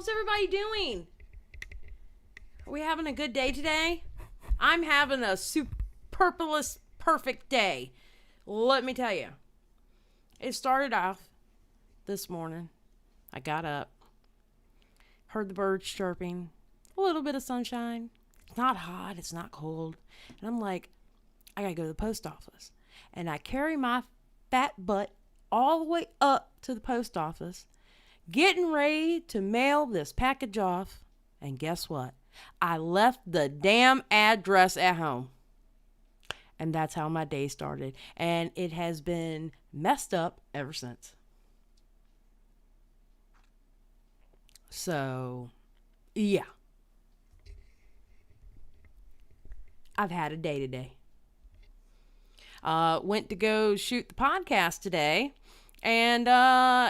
How's everybody doing? Are we having a good day today? I'm having a superfluous perfect day. Let me tell you. It started off this morning. I got up, heard the birds chirping, a little bit of sunshine. It's not hot, it's not cold. And I'm like, I gotta go to the post office. And I carry my fat butt all the way up to the post office, getting ready to mail this package off. And guess what? I left the damn address at home. And that's how my day started. And it has been messed up ever since. So, yeah. I've had a day today. Went to go shoot the podcast today. And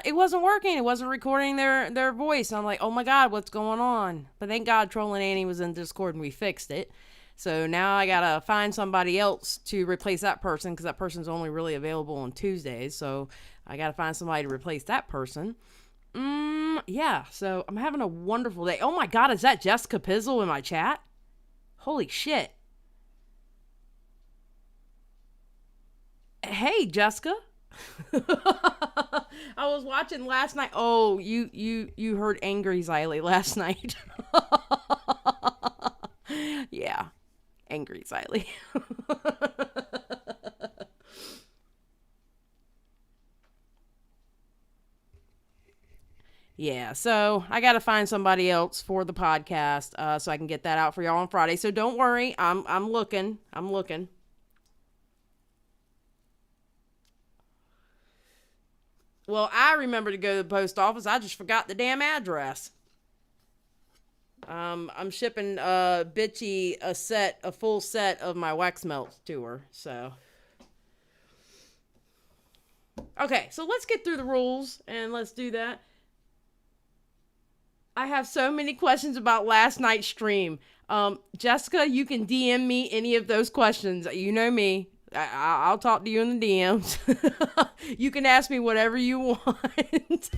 it wasn't working. It wasn't recording their voice. And I'm like, oh my God, what's going on? But thank God Trolling Annie was in Discord and we fixed it. So now I got to find somebody else to replace that person because that person's only really available on Tuesdays. So I got to find somebody to replace that person. Yeah, so I'm having a wonderful day. Oh my God, is that Jessica Pizzle in my chat? Holy shit. Hey, Jessica. I was watching last night. Oh, you heard Angry Xylie last night. Yeah, Angry Xylie. Yeah, so I got to find somebody else for the podcast so I can get that out for y'all on Friday. So don't worry, I'm looking. Well, I remember to go to the post office. I just forgot the damn address. I'm shipping Bitchy a full set of my wax melts to her. So, okay, so let's get through the rules and let's do that. I have so many questions about last night's stream. Jessica, you can DM me any of those questions. You know me. I'll talk to you in the DMs. You can ask me whatever you want.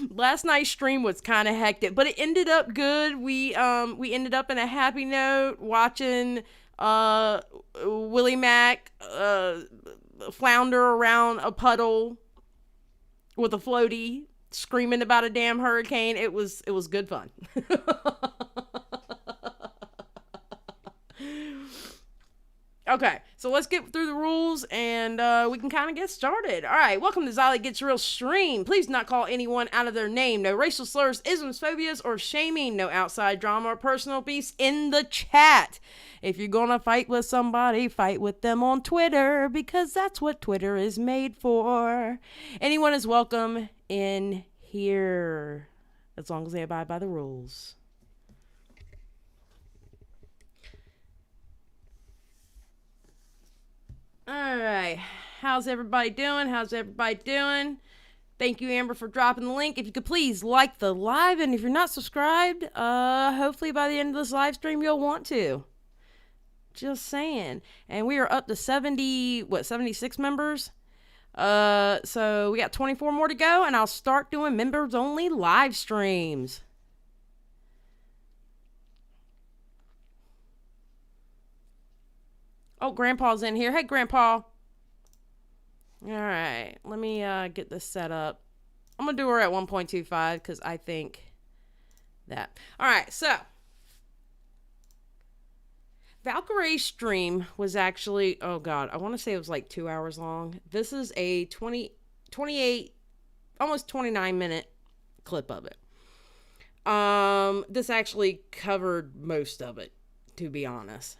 Last night's stream was kind of hectic, but it ended up good. We ended up in a happy note watching Willie Mac flounder around a puddle with a floaty, screaming about a damn hurricane. It was good fun. Okay, so let's get through the rules and we can kind of get started. All right, welcome to Xylie Gets Real Stream. Please not call anyone out of their name. No racial slurs, isms, phobias, or shaming. No outside drama or personal beefs in the chat. If you're going to fight with somebody, fight with them on Twitter because that's what Twitter is made for. Anyone is welcome in here as long as they abide by the rules. All right. How's everybody doing? Thank you, Amber, for dropping the link. If you could please like the live, and if you're not subscribed, hopefully by the end of this live stream, you'll want to. Just saying. And we are up to 76 members? So we got 24 more to go, and I'll start doing members-only live streams. Oh, Grandpa's in here. Hey, Grandpa. All right. Let me get this set up. I'm going to do her at 1.25 because I think that. All right. So, Valkyrae's stream was actually, oh, God, I want to say it was like 2 hours long. This is a 28, almost 29-minute clip of it. This actually covered most of it, to be honest.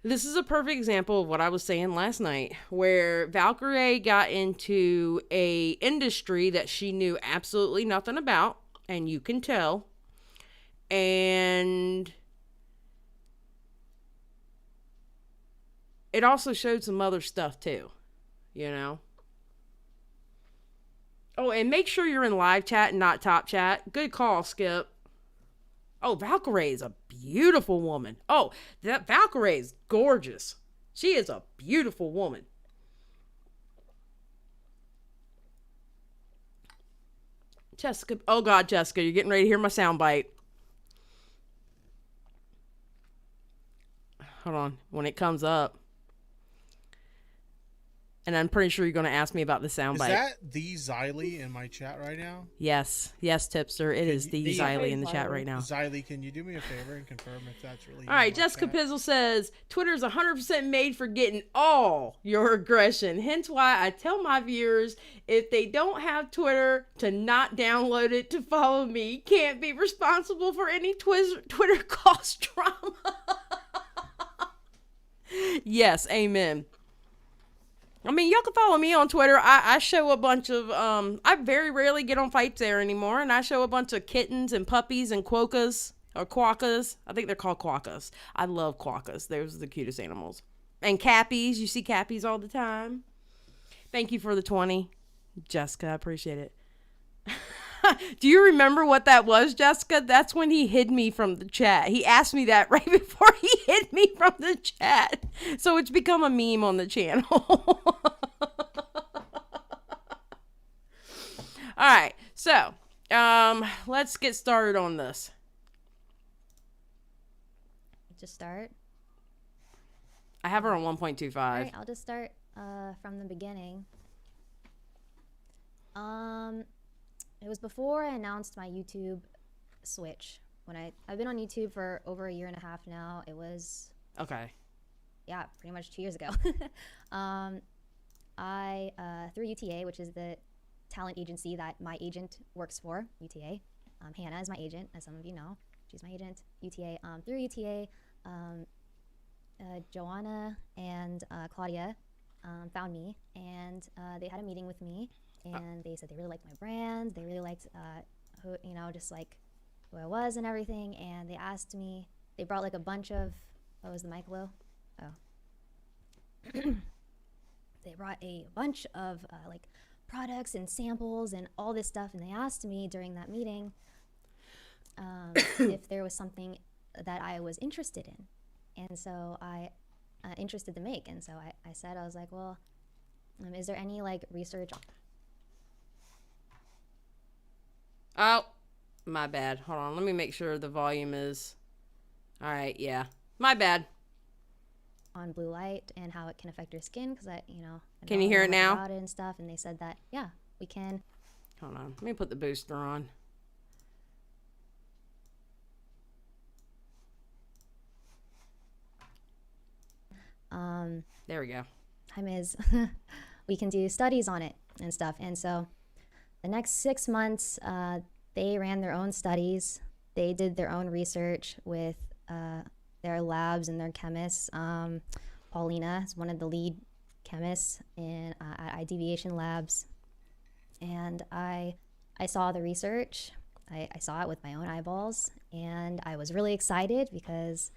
This is a perfect example of what I was saying last night, where Valkyrae got into a industry that she knew absolutely nothing about, and you can tell, and it also showed some other stuff too, you know? Oh, and make sure you're in live chat and not top chat. Good call, Skip. Oh, Valkyrae is a beautiful woman. Oh, that Valkyrae is gorgeous. She is a beautiful woman. Jessica. Oh, God, Jessica, you're getting ready to hear my sound bite. Hold on. When it comes up. And I'm pretty sure you're going to ask me about the sound bite. Is that the Xylie in my chat right now? Yes. Yes, Tipster. It is the Xylie in the chat right now. Xylie, can you do me a favor and confirm if that's really all right, Jessica Pizzle says, Twitter's 100% made for getting all your aggression. Hence why I tell my viewers, if they don't have Twitter, to not download it to follow me. Can't be responsible for any Twitter cost drama. Yes, amen. I mean, y'all can follow me on Twitter. I show a bunch of, I very rarely get on Fights there anymore, and I show a bunch of kittens and puppies and quokkas, or quokkas. I think they're called quokkas. I love quokkas. Those are the cutest animals. And cappies. You see cappies all the time. Thank you for the 20, Jessica. I appreciate it. Do you remember what that was, Jessica? That's when he hid me from the chat. He asked me that right before he hid me from the chat. So it's become a meme on the channel. All right. So, let's get started on this. Just start. I have her on 1.25. All right, I'll just start from the beginning. It was before I announced my YouTube switch. When I've been on YouTube for over a year and a half now. It was yeah, pretty much 2 years ago. I through UTA, which is the talent agency that my agent works for, UTA. Hannah is my agent, as some of you know. She's my agent, UTA. Through UTA, Joanna and Claudia found me, and they had a meeting with me. And they said they really liked my brand. They really liked, who, you know, just like who I was and everything. And they asked me, they brought like a bunch of, oh, is the mic low? Oh. They brought a bunch of like products and samples and all this stuff. And they asked me during that meeting if there was something that I was interested in. And so I, interested to make. And so I said, I was like, well, is there any like research? Oh, my bad. Hold on. Let me make sure the volume is... All right, yeah. My bad. On blue light and how it can affect your skin, because you know... Can you hear it now? About it and stuff, and they said that, yeah, we can... Hold on. Let me put the booster on. There we go. Hi, Ms. We can do studies on it and stuff. And so the next 6 months, they ran their own studies. They did their own research with their labs and their chemists. Paulina is one of the lead chemists at iDeviation Labs. And I saw the research. I saw it with my own eyeballs. And I was really excited because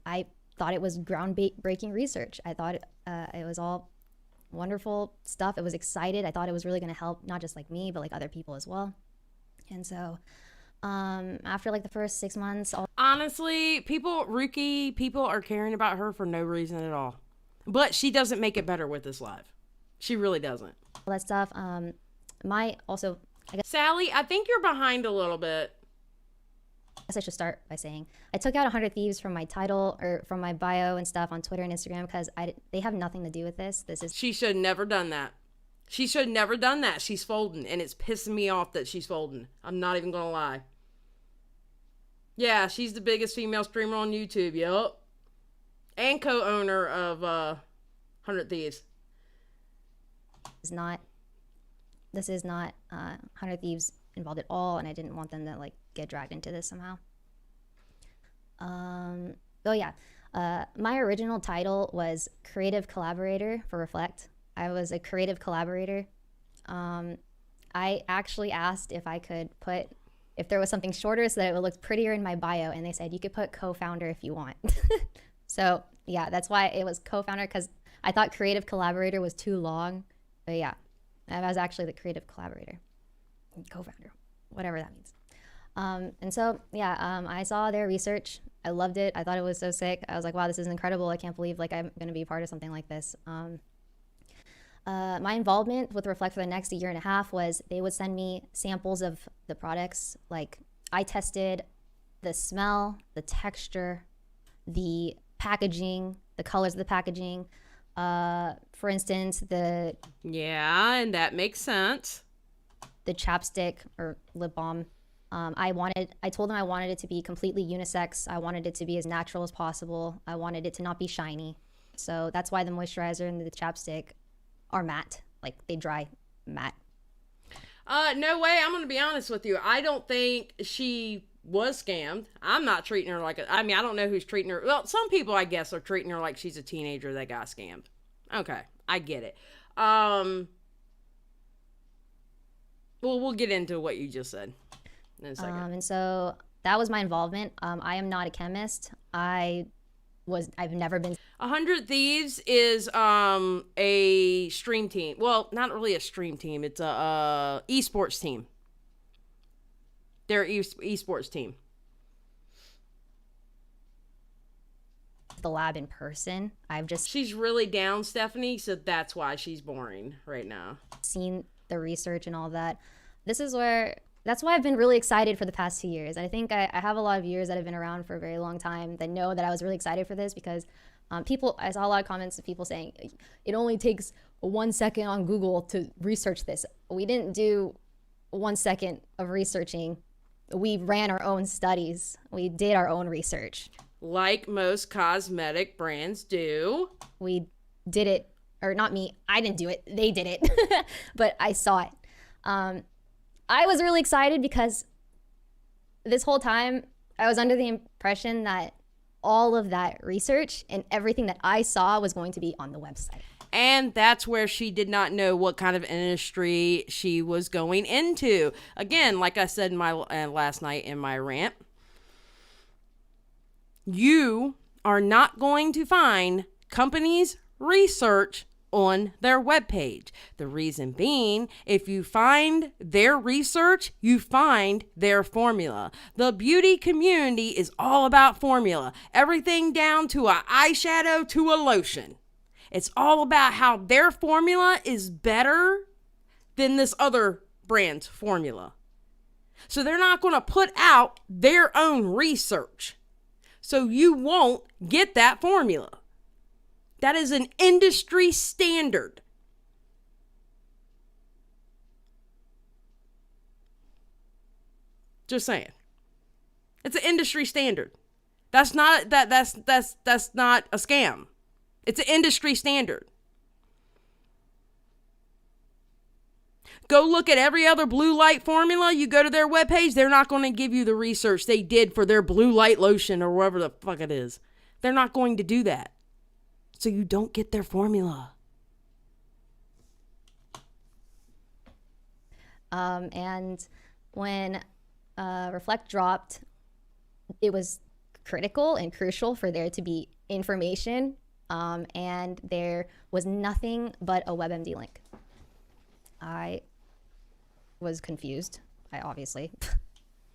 I thought it was groundbreaking research. I thought it was all wonderful stuff. It was excited. I thought it was really going to help not just like me, but like other people as well. And so after like the first 6 months, honestly, rookie people are caring about her for no reason at all. But she doesn't make it better with this live. She really doesn't. All that stuff. Sally, I think you're behind a little bit. I guess I should start by saying I took out 100 Thieves from my title or from my bio and stuff on Twitter and Instagram because they have nothing to do with this. She should have never done that. She should have never done that. She's folding, and it's pissing me off that she's folding. I'm not even gonna lie. Yeah, she's the biggest female streamer on YouTube. Yup. And co-owner of 100 Thieves. This is not 100 Thieves involved at all, and I didn't want them to like get dragged into this somehow. My original title was creative collaborator for Reflect. I was a creative collaborator. I actually asked if I could if there was something shorter so that it would look prettier in my bio, and they said you could put co-founder if you want. So yeah, that's why it was co-founder, because I thought creative collaborator was too long. But yeah, I was actually the creative collaborator, co-founder, whatever that means. And so, yeah, I saw their research. I loved it. I thought it was so sick. I was like, wow, this is incredible. I can't believe like I'm going to be part of something like this. My involvement with Reflect for the next year and a half was they would send me samples of the products. Like I tested the smell, the texture, the packaging, the colors of the packaging. For instance, Yeah, and that makes sense. the chapstick or lip balm. I told them I wanted it to be completely unisex. I wanted it to be as natural as possible. I wanted it to not be shiny. So that's why the moisturizer and the chapstick are matte. Like they dry matte. No way. I'm going to be honest with you. I don't think she was scammed. I'm not treating her like I don't know who's treating her. Well, some people, I guess, are treating her like she's a teenager that got scammed. Okay. I get it. Well, we'll get into what you just said in a second. And so that was my involvement. I am not a chemist. I've never been. 100 Thieves is a stream team. Well, not really a stream team. It's a esports team. They're esports team. The lab in person. I've just She's really down, Stephanie, so that's why she's boring right now. seen the research and all that. That's why I've been really excited for the past 2 years. I think I have a lot of viewers that have been around for a very long time that know that I was really excited for this because I saw a lot of comments of people saying it only takes 1 second on Google to research this. We didn't do 1 second of researching. We ran our own studies. We did our own research. Like most cosmetic brands do. We did it, or not me. I didn't do it. They did it, but I saw it. I was really excited because this whole time I was under the impression that all of that research and everything that I saw was going to be on the website. And that's where she did not know what kind of industry she was going into. Again, like I said in my last night in my rant, you are not going to find companies' research on their webpage. The reason being, if you find their research, you find their formula. The beauty community is all about formula. Everything down to an eyeshadow to a lotion. It's all about how their formula is better than this other brand's formula. So they're not going to put out their own research. So you won't get that formula. That is an industry standard. Just saying. It's an industry standard. That's not that's not a scam. It's an industry standard. Go look at every other blue light formula. You go to their webpage, they're not going to give you the research they did for their blue light lotion or whatever the fuck it is. They're not going to do that. So you don't get their formula. And when Reflect dropped, it was critical and crucial for there to be information, and there was nothing but a WebMD link. I was confused, obviously.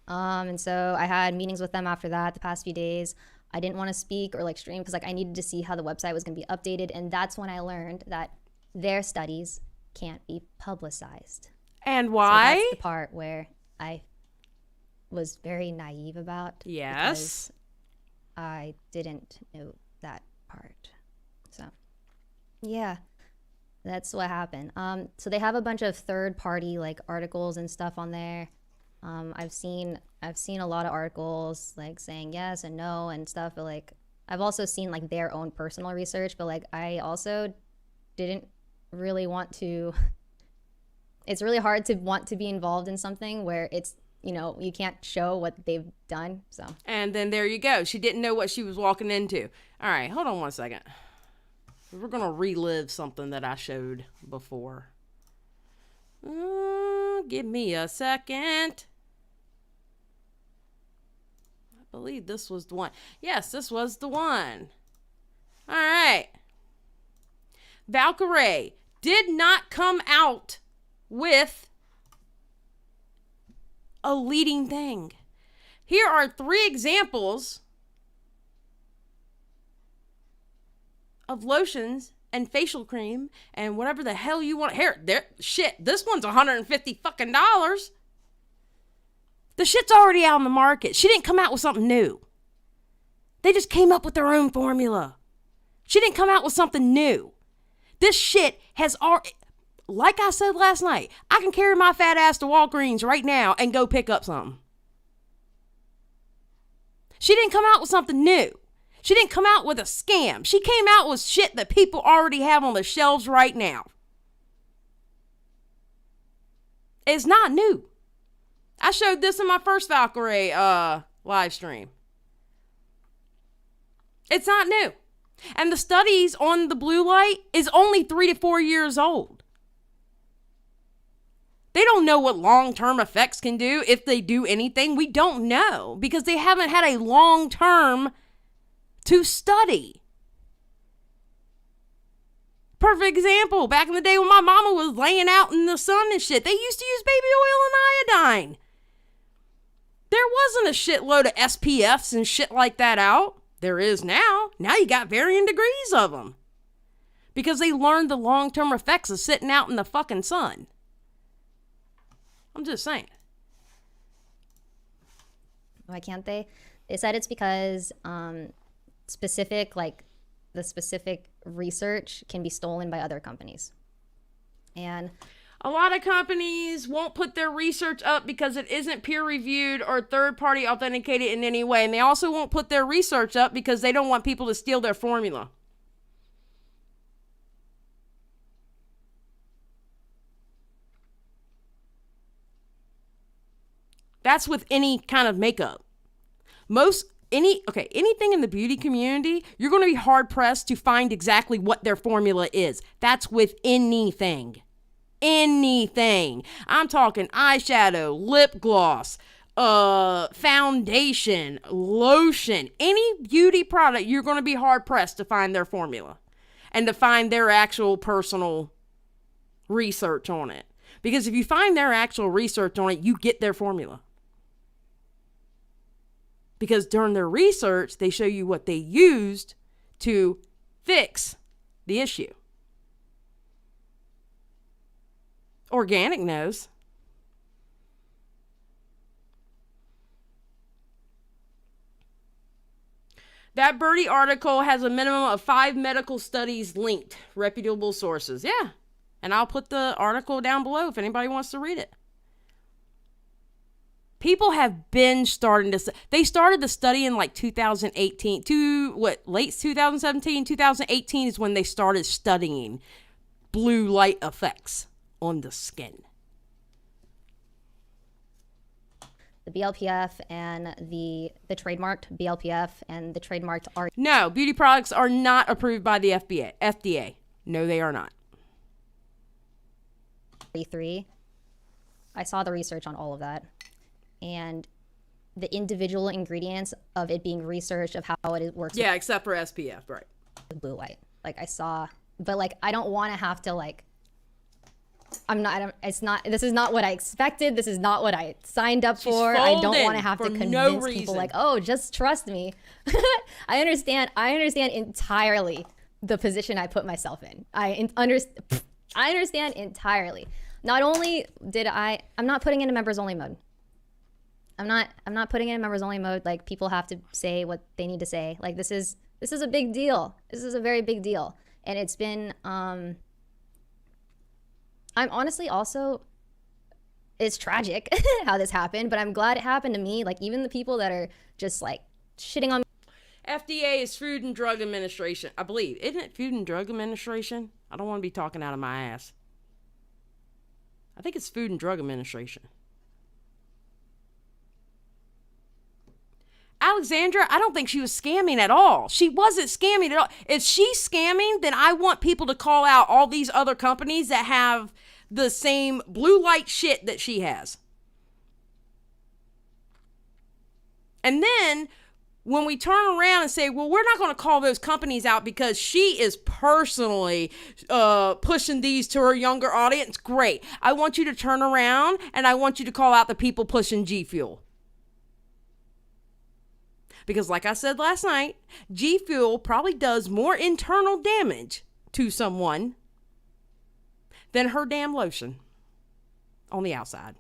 And so I had meetings with them after that the past few days. I didn't want to speak or stream because I needed to see how the website was going to be updated. And that's when I learned that their studies can't be publicized. And why? So that's the part where I was very naive about. Yes. Because I didn't know that part. So, yeah, that's what happened. So they have a bunch of third-party articles and stuff on there. I've seen a lot of articles saying yes and no and stuff, but I've also seen their own personal research, but I also didn't really want to. It's really hard to want to be involved in something where it's you can't show what they've done. So and then there you go. She didn't know what she was walking into. All right, hold on 1 second. We're gonna relive something that I showed before. Give me a second. I believe this was the one. Yes, this was the one. All right. Valkyrae did not come out with a leading thing. Here are 3 examples of lotions and facial cream and whatever the hell you want. Here, there, shit, this one's $150 fucking dollars. The shit's already out on the market. She didn't come out with something new. They just came up with their own formula. She didn't come out with something new. This shit has already, like I said last night, I can carry my fat ass to Walgreens right now and go pick up something. She didn't come out with something new. She didn't come out with a scam. She came out with shit that people already have on the shelves right now. It's not new. I showed this in my first Valkyrae live stream. It's not new. And the studies on the blue light is only 3 to 4 years old. They don't know what long-term effects can do, if they do anything. We don't know because they haven't had a long-term to study. Perfect example. Back in the day when my mama was laying out in the sun and shit, they used to use baby oil and iodine. There wasn't a shitload of SPFs and shit like that out. There is now. Now you got varying degrees of them. Because they learned the long-term effects of sitting out in the fucking sun. I'm just saying. Why can't they? They said it's because the specific research can be stolen by other companies. And a lot of companies won't put their research up because it isn't peer-reviewed or third-party authenticated in any way. And they also won't put their research up because they don't want people to steal their formula. That's with any kind of makeup. Anything in the beauty community, you're going to be hard-pressed to find exactly what their formula is. That's with anything. Anything. I'm talking eyeshadow, lip gloss, foundation, lotion, any beauty product, you're going to be hard pressed to find their formula and to find their actual personal research on it. Because if you find their actual research on it, you get their formula. Because during their research, they show you what they used to fix the issue. Organic knows. That Birdie article has a minimum of 5 medical studies linked, reputable sources. Yeah. And I'll put the article down below if anybody wants to read it. People have been starting to, they started the study in like 2018, late 2017, 2018 is when they started studying blue light effects on the skin. The BLPF and the trademarked BLPF and the trademarked R. No, beauty products are not approved by the FDA. No, they are not. 3. I saw the research on all of that. And the individual ingredients of it being researched of how it works. Yeah, except for SPF, right. With blue light. Like I saw, but like I don't want to have to like, this is not what I expected. This is not what I signed up for. I don't want to have to convince people like, oh, just trust me. I understand entirely the position I put myself in. I understand entirely. Not only I'm not putting it in members only mode. I'm not putting it in members only mode. Like people have to say what they need to say. Like this is a big deal. This is a very big deal. And it's been, I'm honestly also, it's tragic how this happened, but I'm glad it happened to me. Like even the people that are just like shitting on me. FDA is Food and Drug Administration, I believe. Isn't it Food and Drug Administration? I don't want to be talking out of my ass. I think it's Food and Drug Administration. Alexandra, I don't think she was scamming at all. She wasn't scamming at all. If she's scamming, then I want people to call out all these other companies that have the same blue light shit that she has. And then when we turn around and say, well, we're not going to call those companies out because she is personally pushing these to her younger audience, great. I want you to turn around and I want you to call out the people pushing G Fuel. Because like I said last night, G Fuel probably does more internal damage to someone than her damn lotion on the outside.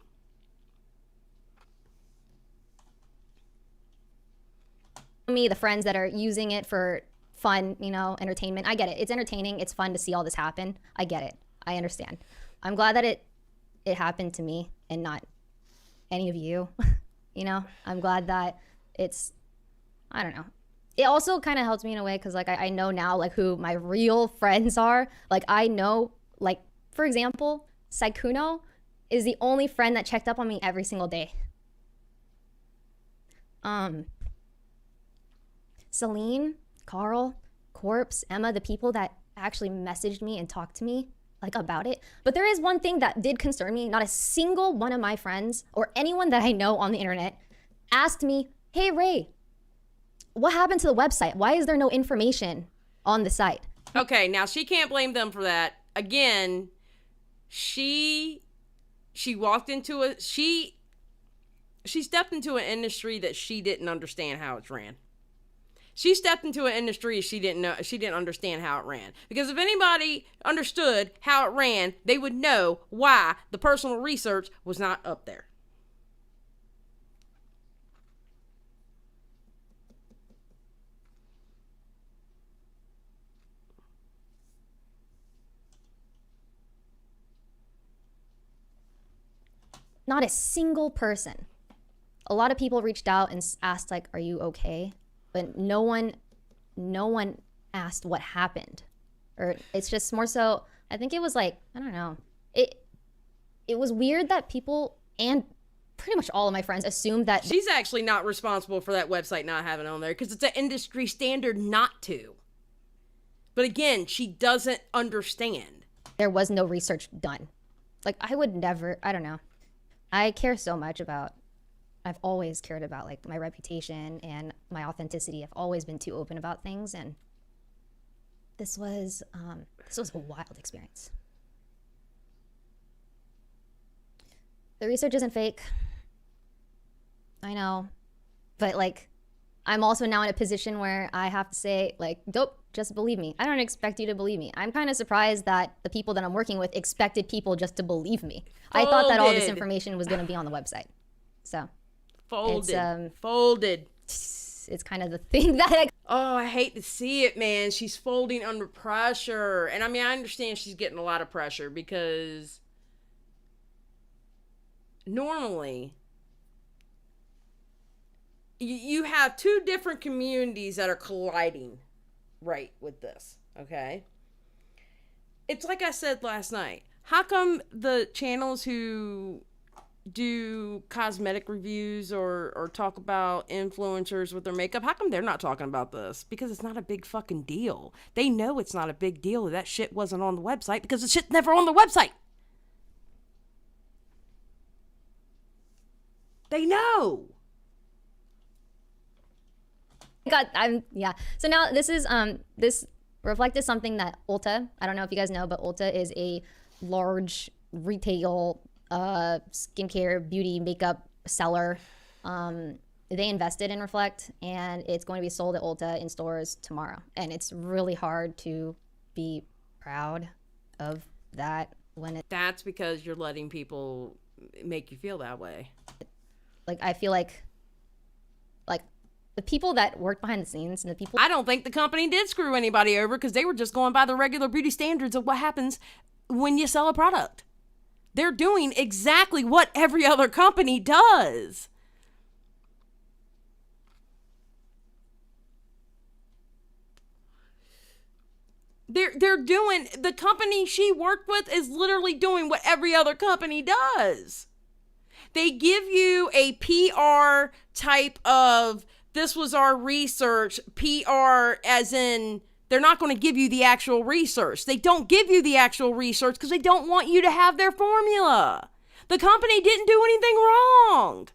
Me, the friends that are using it for fun, you know, entertainment. I get it. It's entertaining. It's fun to see all this happen. I get it. I understand. I'm glad that it happened to me and not any of you. You know, I'm glad that it's, I don't know. It also kind of helps me in a way because, like, I know now, like, who my real friends are. Like, I know, like, for example, Saikuno is the only friend that checked up on me every single day. Celine, Carl, Corpse, Emma, the people that actually messaged me and talked to me, like, about it. But there is one thing that did concern me. Not a single one of my friends or anyone that I know on the internet asked me, hey, Ray, what happened to the website? Why is there no information on the site? Okay, now she can't blame them for that. Again, she walked into she stepped into an industry that she didn't understand how it's ran. She stepped into an industry she didn't understand how it ran. Because if anybody understood how it ran, they would know why the personal research was not up there. Not a single person. A lot of people reached out and asked, like, are you okay? But no one asked what happened. Or it's just more so, I think it was like, I don't know. It was weird that people, and pretty much all of my friends, assumed that she's actually not responsible for that website not having it on there because it's an industry standard not to. But again, she doesn't understand. There was no research done. Like, I would never, I don't know. I care so much about, I've always cared about, like, my reputation and my authenticity. I've always been too open about things, and this was a wild experience. The research isn't fake. I know. But, like, I'm also now in a position where I have to say, like, dope, just believe me. I don't expect you to believe me. I'm kind of surprised that the people that I'm working with expected people just to believe me. I thought that all this information was going to be on the website. So. Folded. It's kind of the thing that I hate to see it, man. She's folding under pressure. And I mean, I understand she's getting a lot of pressure because normally you have two different communities that are colliding right with this, okay? It's like I said last night. How come the channels who do cosmetic reviews or talk about influencers with their makeup, how come they're not talking about this? Because it's not a big fucking deal. They know it's not a big deal that shit wasn't on the website because the shit's never on the website. They know. So now this is this Reflect is something that Ulta, I don't know if you guys know, but Ulta is a large retail skincare, beauty, makeup seller. They invested in Reflect, and it's going to be sold at Ulta in stores tomorrow. And it's really hard to be proud of that when that's because you're letting people make you feel that way. Like, I feel like the people that worked behind the scenes and the people... I don't think the company did screw anybody over because they were just going by the regular beauty standards of what happens when you sell a product. They're doing exactly what every other company does. They're doing, the company she worked with is literally doing what every other company does. They give you a PR type of, this was our research, PR as in, they're not going to give you the actual research. They don't give you the actual research because they don't want you to have their formula. The company didn't do anything wrong.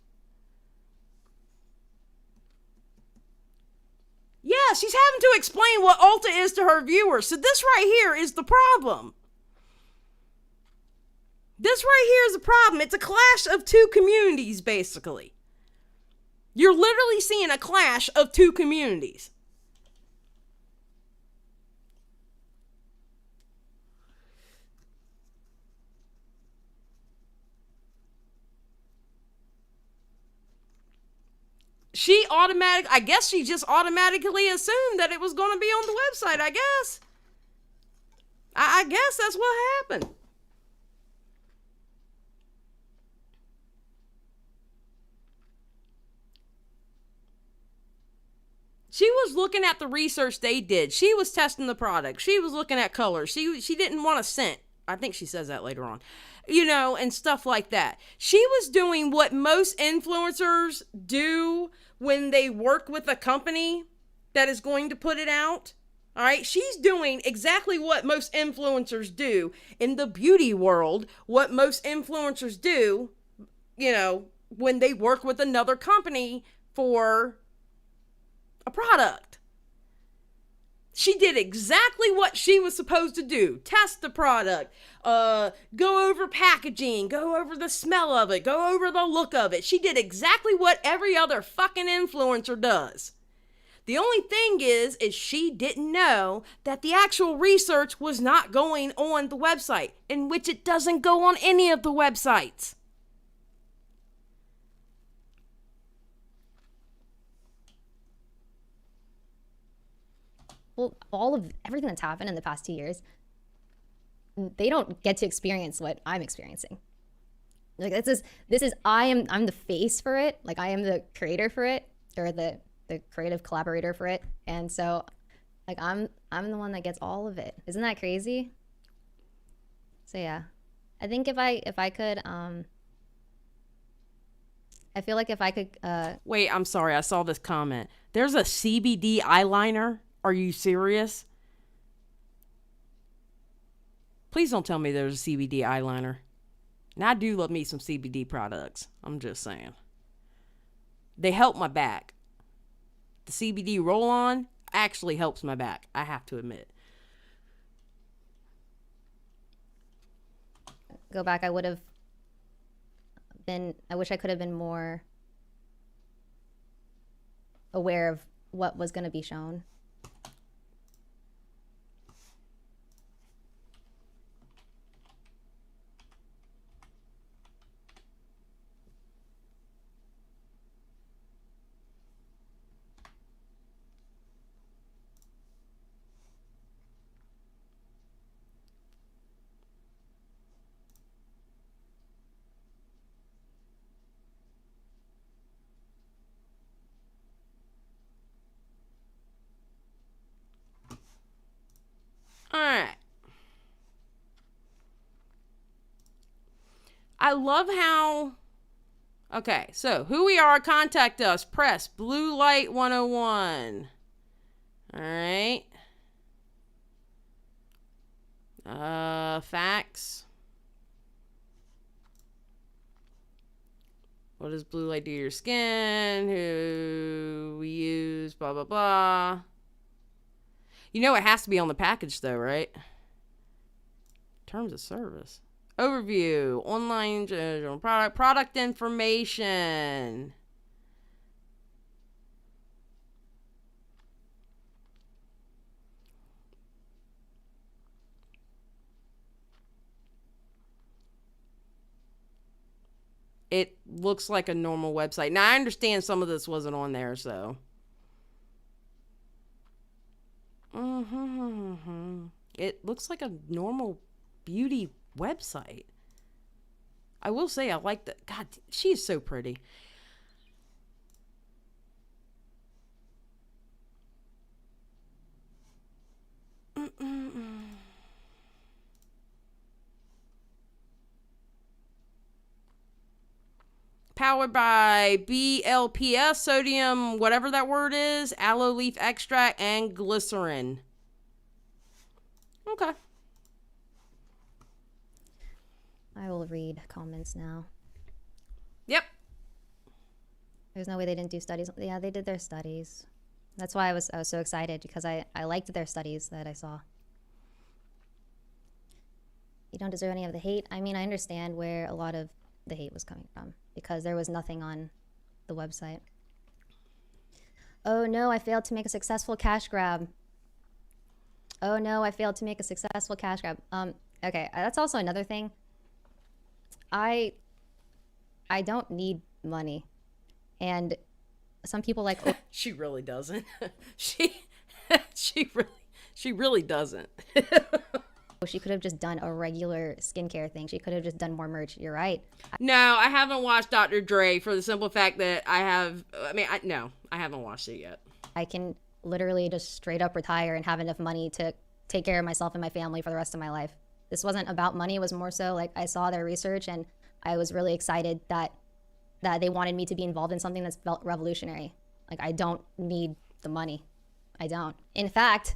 Yeah, she's having to explain what Ulta is to her viewers. So this right here is the problem. This right here is the problem. It's a clash of two communities, basically. You're literally seeing a clash of two communities. I guess she just automatically assumed that it was going to be on the website, I guess. I guess that's what happened. She was looking at the research they did. She was testing the product. She was looking at colors. She didn't want a scent. I think she says that later on. You know, and stuff like that. She was doing what most influencers do when they work with a company that is going to put it out. All right, she's doing exactly what most influencers do in the beauty world, what most influencers do, you know, when they work with another company for a product. She did exactly what she was supposed to do. Test the product, go over packaging, go over the smell of it, go over the look of it. She did exactly what every other fucking influencer does. The only thing is she didn't know that the actual research was not going on the website, in which it doesn't go on any of the websites. Well, all of everything that's happened in the past 2 years, they don't get to experience what I'm experiencing. Like this is I'm the face for it. Like I am the creator for it, or the creative collaborator for it. And so like I'm the one that gets all of it. Isn't that crazy? So yeah. I think if I could I feel like if I could Wait, I'm sorry. I saw this comment. There's a CBD eyeliner. Are you serious? Please don't tell me there's a CBD eyeliner. Now I do love me some CBD products. I'm just saying. They help my back. The CBD roll-on actually helps my back, I have to admit. go back, I wish I could have been more aware of what was going to be shown. All right. I love how... Okay, so who we are, contact us. Press Blue Light 101. All right. Facts. What does blue light do to your skin? Who we use, blah, blah, blah. You know it has to be on the package though, right? Terms of service. Overview. Online general product. Product information. It looks like a normal website. Now, I understand some of this wasn't on there, so. It looks like a normal beauty website. I will say I like that. God, she is so pretty. Powered by BLPS, sodium, whatever that word is, aloe leaf extract, and glycerin. Okay. I will read comments now. Yep. There's no way they didn't do studies. Yeah, they did their studies. That's why I was so excited, because I liked their studies that I saw. You don't deserve any of the hate. I mean, I understand where a lot of the hate was coming from, because there was nothing on the website. Oh no, I failed to make a successful cash grab. Oh no, I failed to make a successful cash grab. Okay, that's also another thing. I don't need money, and some people like, She really doesn't. She really doesn't. oh, she could have just done a regular skincare thing. She could have just done more merch. You're right. No, I haven't watched Dr. Dre for the simple fact that I haven't watched it yet. I can literally just straight up retire and have enough money to take care of myself and my family for the rest of my life. This wasn't about money. It was more so like I saw their research and I was really excited that they wanted me to be involved in something that's revolutionary. Like, I don't need the money. I don't. In fact,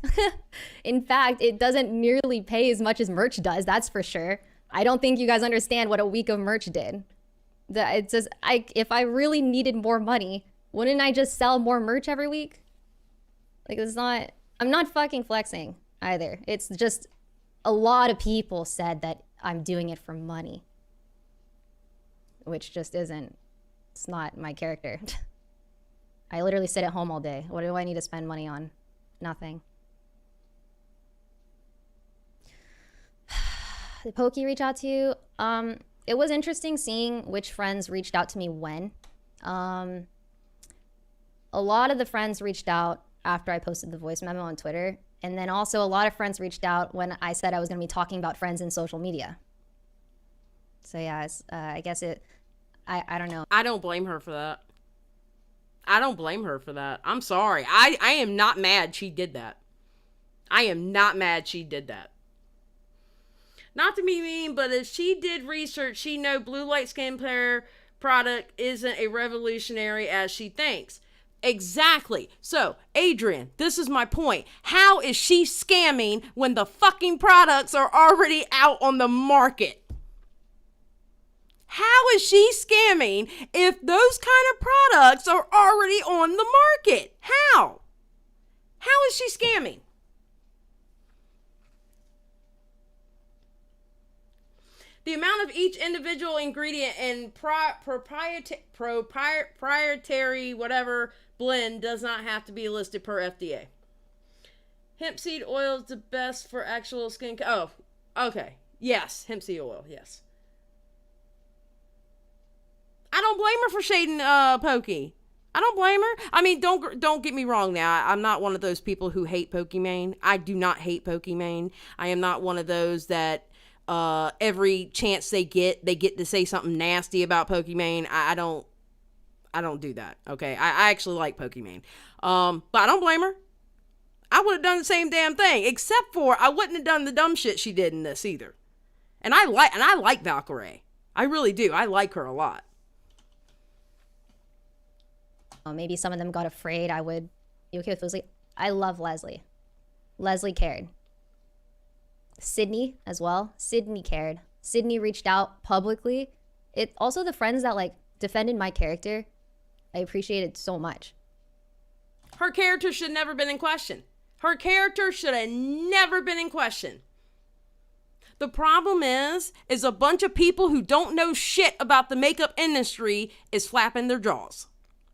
it doesn't nearly pay as much as merch does. That's for sure. I don't think you guys understand what a week of merch did. It's just, if I really needed more money, wouldn't I just sell more merch every week? Like, I'm not fucking flexing either. It's just a lot of people said that I'm doing it for money, which just isn't, it's not my character. I literally sit at home all day. What do I need to spend money on? Nothing. Did Pokey reach out to you? It was interesting seeing which friends reached out to me when. A lot of the friends reached out after I posted the voice memo on Twitter. And then also a lot of friends reached out when I said I was going to be talking about friends in social media. So yeah, I guess I don't know. I don't blame her for that. I'm sorry. I am not mad she did that. I am not mad she did that. Not to be mean, but if she did research, she know blue light skincare product isn't a revolutionary as she thinks. Exactly. So, Adrian, this is my point. How is she scamming when the fucking products are already out on the market? How is she scamming if those kind of products are already on the market? How? How is she scamming? The amount of each individual ingredient in proprietary whatever blend does not have to be listed per FDA. Hemp seed oil is the best for actual skin. Oh, okay. Yes, hemp seed oil. Yes. I don't blame her for shading Pokey. I don't blame her. I mean, don't get me wrong now. I'm not one of those people who hate Pokimane. I do not hate Pokimane. I am not one of those that every chance they get to say something nasty about Pokimane. I don't do that. Okay. I actually like Pokimane. But I don't blame her. I would have done the same damn thing, except for I wouldn't have done the dumb shit she did in this either. And I like Valkyrae. I really do. I like her a lot. Maybe some of them got afraid I would be okay with Leslie. I love Leslie. Leslie cared. Sydney as well. Sydney cared. Sydney reached out publicly. It also the friends that like defended my character, I appreciated so much. Her character should never been in question. Her character should have never been in question. The problem is a bunch of people who don't know shit about the makeup industry is flapping their jaws.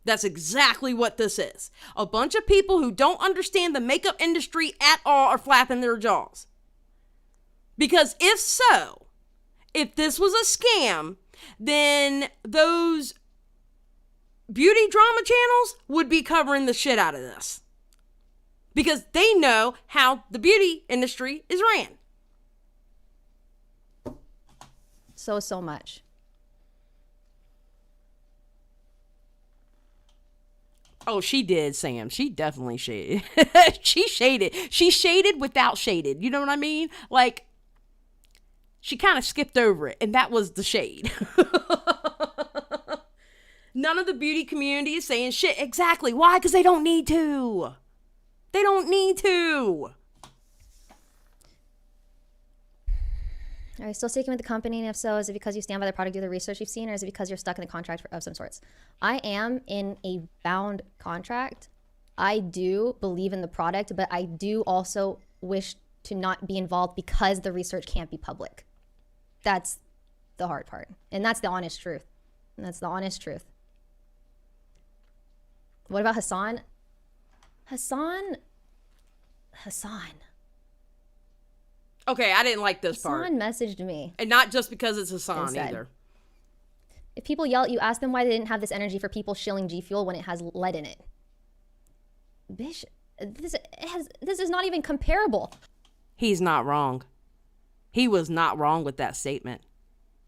That's exactly what this is. A bunch of people who don't understand the makeup industry at all are flapping their jaws. Because if this was a scam, then those beauty drama channels would be covering the shit out of this. Because they know how the beauty industry is ran. So much. Oh, she did, Sam. She definitely shaded. She shaded. She shaded without shaded. You know what I mean? Like, she kind of skipped over it, and that was the shade. None of the beauty community is saying shit. Exactly. Why? Because they don't need to. They don't need to. Are you still sticking with the company? And if so, is it because you stand by the product, do the research you've seen, or is it because you're stuck in a contract of some sorts? I am in a bound contract. I do believe in the product, but I do also wish to not be involved because the research can't be public. That's the hard part. And that's the honest truth. What about Hassan? Hassan. Okay, I didn't like this part. Hassan messaged me. And not just because it's Hassan said, either. If people yell at you, ask them why they didn't have this energy for people shilling G Fuel when it has lead in it. Bish, this is not even comparable. He's not wrong. He was not wrong with that statement.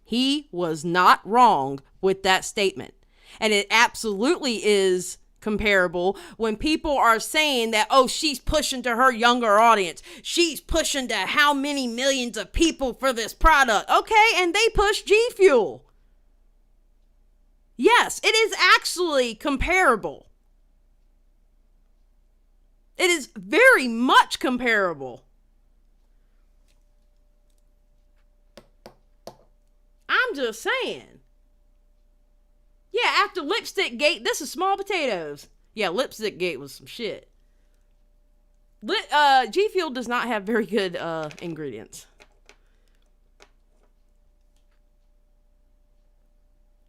He was not wrong with that statement. And it absolutely is comparable when people are saying that, oh, she's pushing to her younger audience. She's pushing to how many millions of people for this product. Okay, and they push G Fuel. Yes, it is actually comparable. It is very much comparable. I'm just saying. Yeah, after Lipstick Gate, this is small potatoes. Yeah, Lipstick Gate was some shit. G Fuel does not have very good ingredients.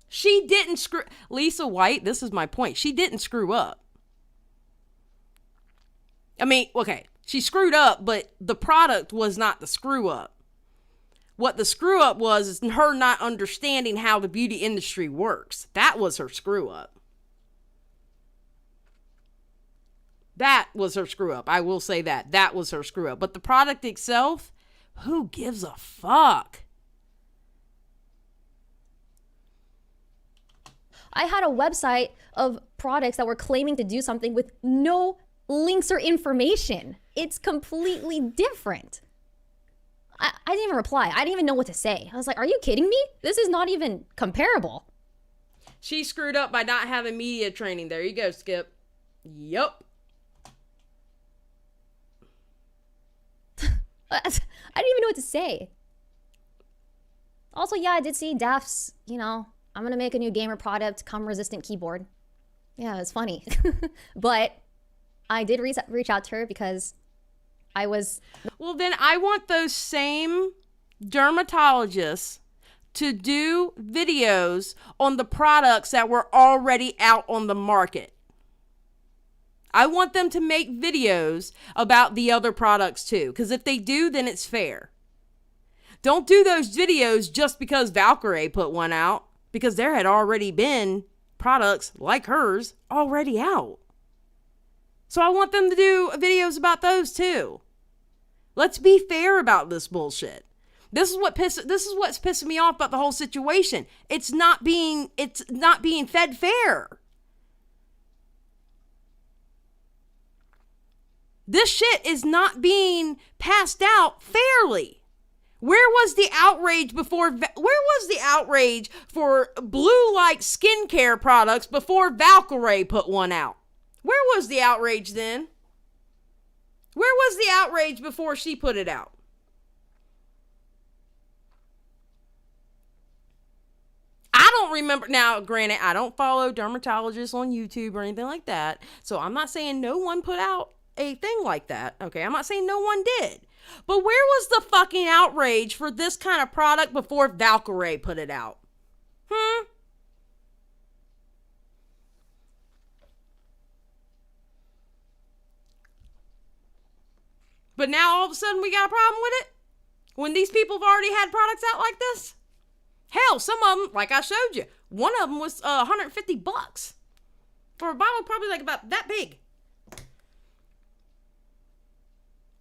She didn't screw... Lisa White, this is my point. She didn't screw up. I mean, okay, she screwed up, but the product was not the screw up. What the screw up was is her not understanding how the beauty industry works. That was her screw up. That was her screw up. I will say that. That was her screw up. But the product itself, who gives a fuck? I had a website of products that were claiming to do something with no links or information. It's completely different. I didn't even reply. I didn't even know what to say. I was like, are you kidding me? This is not even comparable. She screwed up by not having media training. There you go, Skip. Yup. I didn't even know what to say. Also, yeah, I did see Daft's, I'm going to make a new gamer product, cum-resistant keyboard. Yeah, it was funny. But I did reach out to her because I was... Well, then I want those same dermatologists to do videos on the products that were already out on the market. I want them to make videos about the other products too, because if they do, then it's fair. Don't do those videos just because Valkyrae put one out, because there had already been products like hers already out. So I want them to do videos about those too. Let's be fair about this bullshit. This is what's pissing me off about the whole situation. It's not being fed fair. This shit is not being passed out fairly. Where was the outrage before? Where was the outrage for blue light skincare products before Valkyrae put one out? Where was the outrage then? Where was the outrage before she put it out? I don't remember. Now, granted, I don't follow dermatologists on YouTube or anything like that, so I'm not saying no one put out a thing like that. Okay, I'm not saying no one did. But where was the fucking outrage for this kind of product before Valkyrae put it out? But now all of a sudden we got a problem with it? When these people have already had products out like this? Hell, some of them, like I showed you, one of them was $150 for a bottle probably like about that big.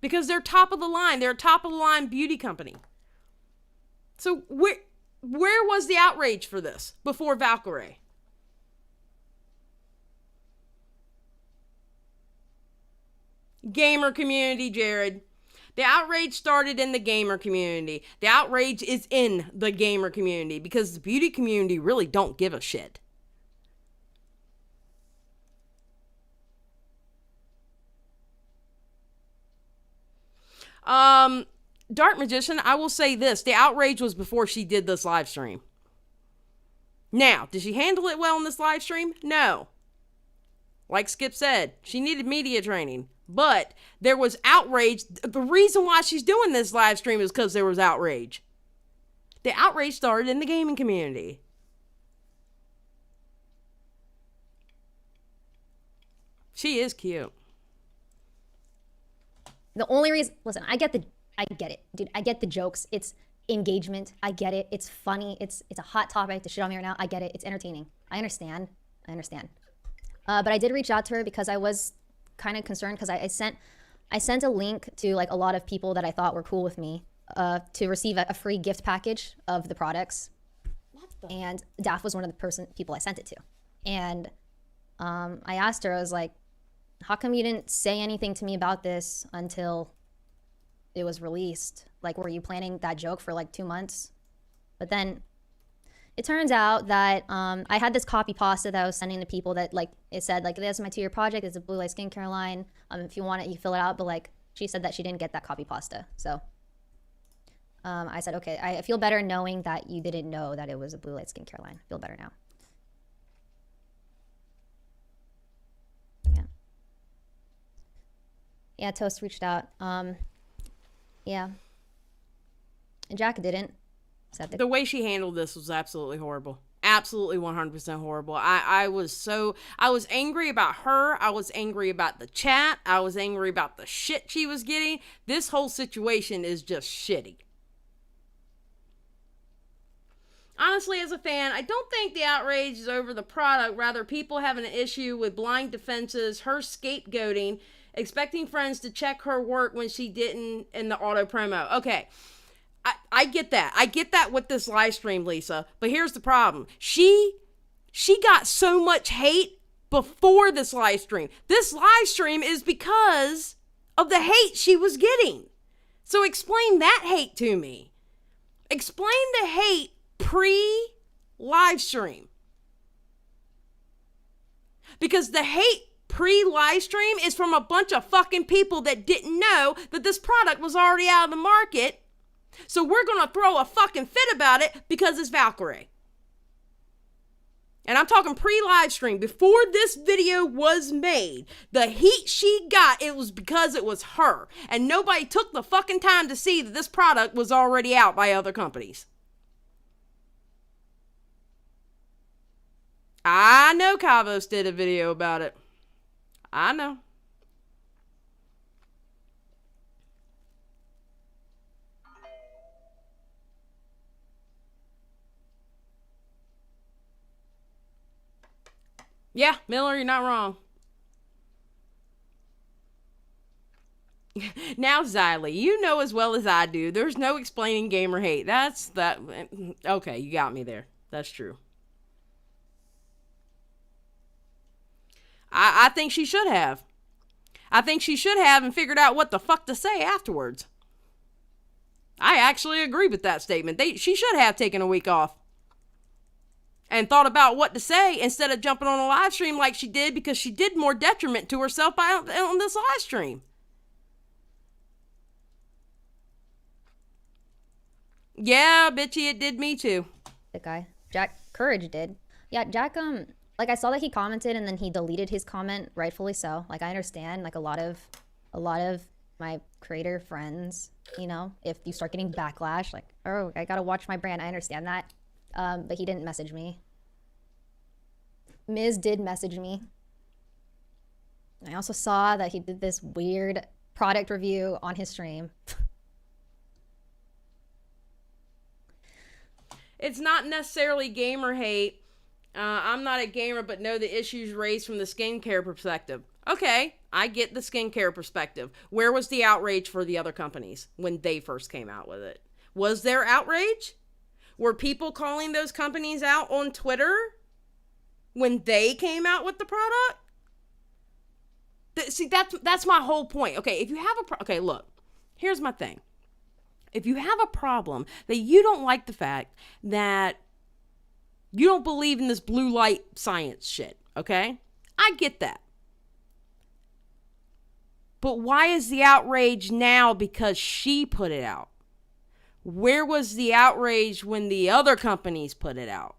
Because they're top of the line. They're a top of the line beauty company. So where was the outrage for this before Valkyrae? Gamer community, Jared. The outrage started in the gamer community. The outrage is in the gamer community because the beauty community really don't give a shit. Dark Magician, I will say this. The outrage was before she did this live stream. Now, did she handle it well in this live stream? No. Like Skip said, she needed media training. But there was outrage. The reason why she's doing this live stream is because there was outrage. The outrage started in the gaming community. She is cute. The only reason, listen, I get it, dude. I get the jokes. It's engagement. I get it. It's funny. It's a hot topic to shit on me right now. I get it. It's entertaining. I understand. But I did reach out to her because I was kind of concerned because I sent a link to like a lot of people that I thought were cool with me to receive a free gift package of the products. And Daph was one of the people I sent it to. And I asked her, I was like, how come you didn't say anything to me about this until it was released? Like, were you planning that joke for like 2 months? But then it turns out that I had this copy pasta that I was sending to people that like, it said like, this is my 2-year project. It's a blue light skincare line. If you want it, you fill it out. But like, she said that she didn't get that copy pasta. So I said, okay, I feel better knowing that you didn't know that it was a blue light skincare line. I feel better now. Yeah, Toast reached out. Yeah. And Jack didn't. The way she handled this was absolutely horrible. Absolutely 100% horrible. I was angry about her. I was angry about the chat. I was angry about the shit she was getting. This whole situation is just shitty. Honestly, as a fan, I don't think the outrage is over the product. Rather, people having an issue with blind defenses, her scapegoating, expecting friends to check her work when she didn't in the auto promo. Okay, I get that. I get that with this live stream, Lisa. But here's the problem. She got so much hate before this live stream. This live stream is because of the hate she was getting. So explain that hate to me. Explain the hate pre-live stream. Because the hate pre-live stream is from a bunch of fucking people that didn't know that this product was already out of the market. So we're going to throw a fucking fit about it because it's Valkyrae. And I'm talking pre-live stream. Before this video was made, the heat she got, it was because it was her. And nobody took the fucking time to see that this product was already out by other companies. I know Kavos did a video about it. I know. Yeah, Miller, you're not wrong. Now, Xylie, you know as well as I do, there's no explaining gamer hate. Okay, you got me there. That's true. I think she should have. I think she should have and figured out what the fuck to say afterwards. I actually agree with that statement. She should have taken a week off and thought about what to say instead of jumping on a live stream like she did, because she did more detriment to herself on this live stream. Yeah, bitchy, it did me too. The guy, Jack Courage did. Yeah, Jack, like I saw that he commented and then he deleted his comment, rightfully so. Like I understand, like a lot of my creator friends, you know, if you start getting backlash, like, oh, I gotta watch my brand. I understand that. But he didn't message me. Miz did message me. I also saw that he did this weird product review on his stream. It's not necessarily gamer hate. I'm not a gamer, but know the issues raised from the skincare perspective. Okay, I get the skincare perspective. Where was the outrage for the other companies when they first came out with it? Was there outrage? Were people calling those companies out on Twitter when they came out with the product? See, that's my whole point. Okay, if you have okay, look, here's my thing. If you have a problem that you don't like the fact that you don't believe in this blue light science shit, okay? I get that. But why is the outrage now because she put it out? Where was the outrage when the other companies put it out?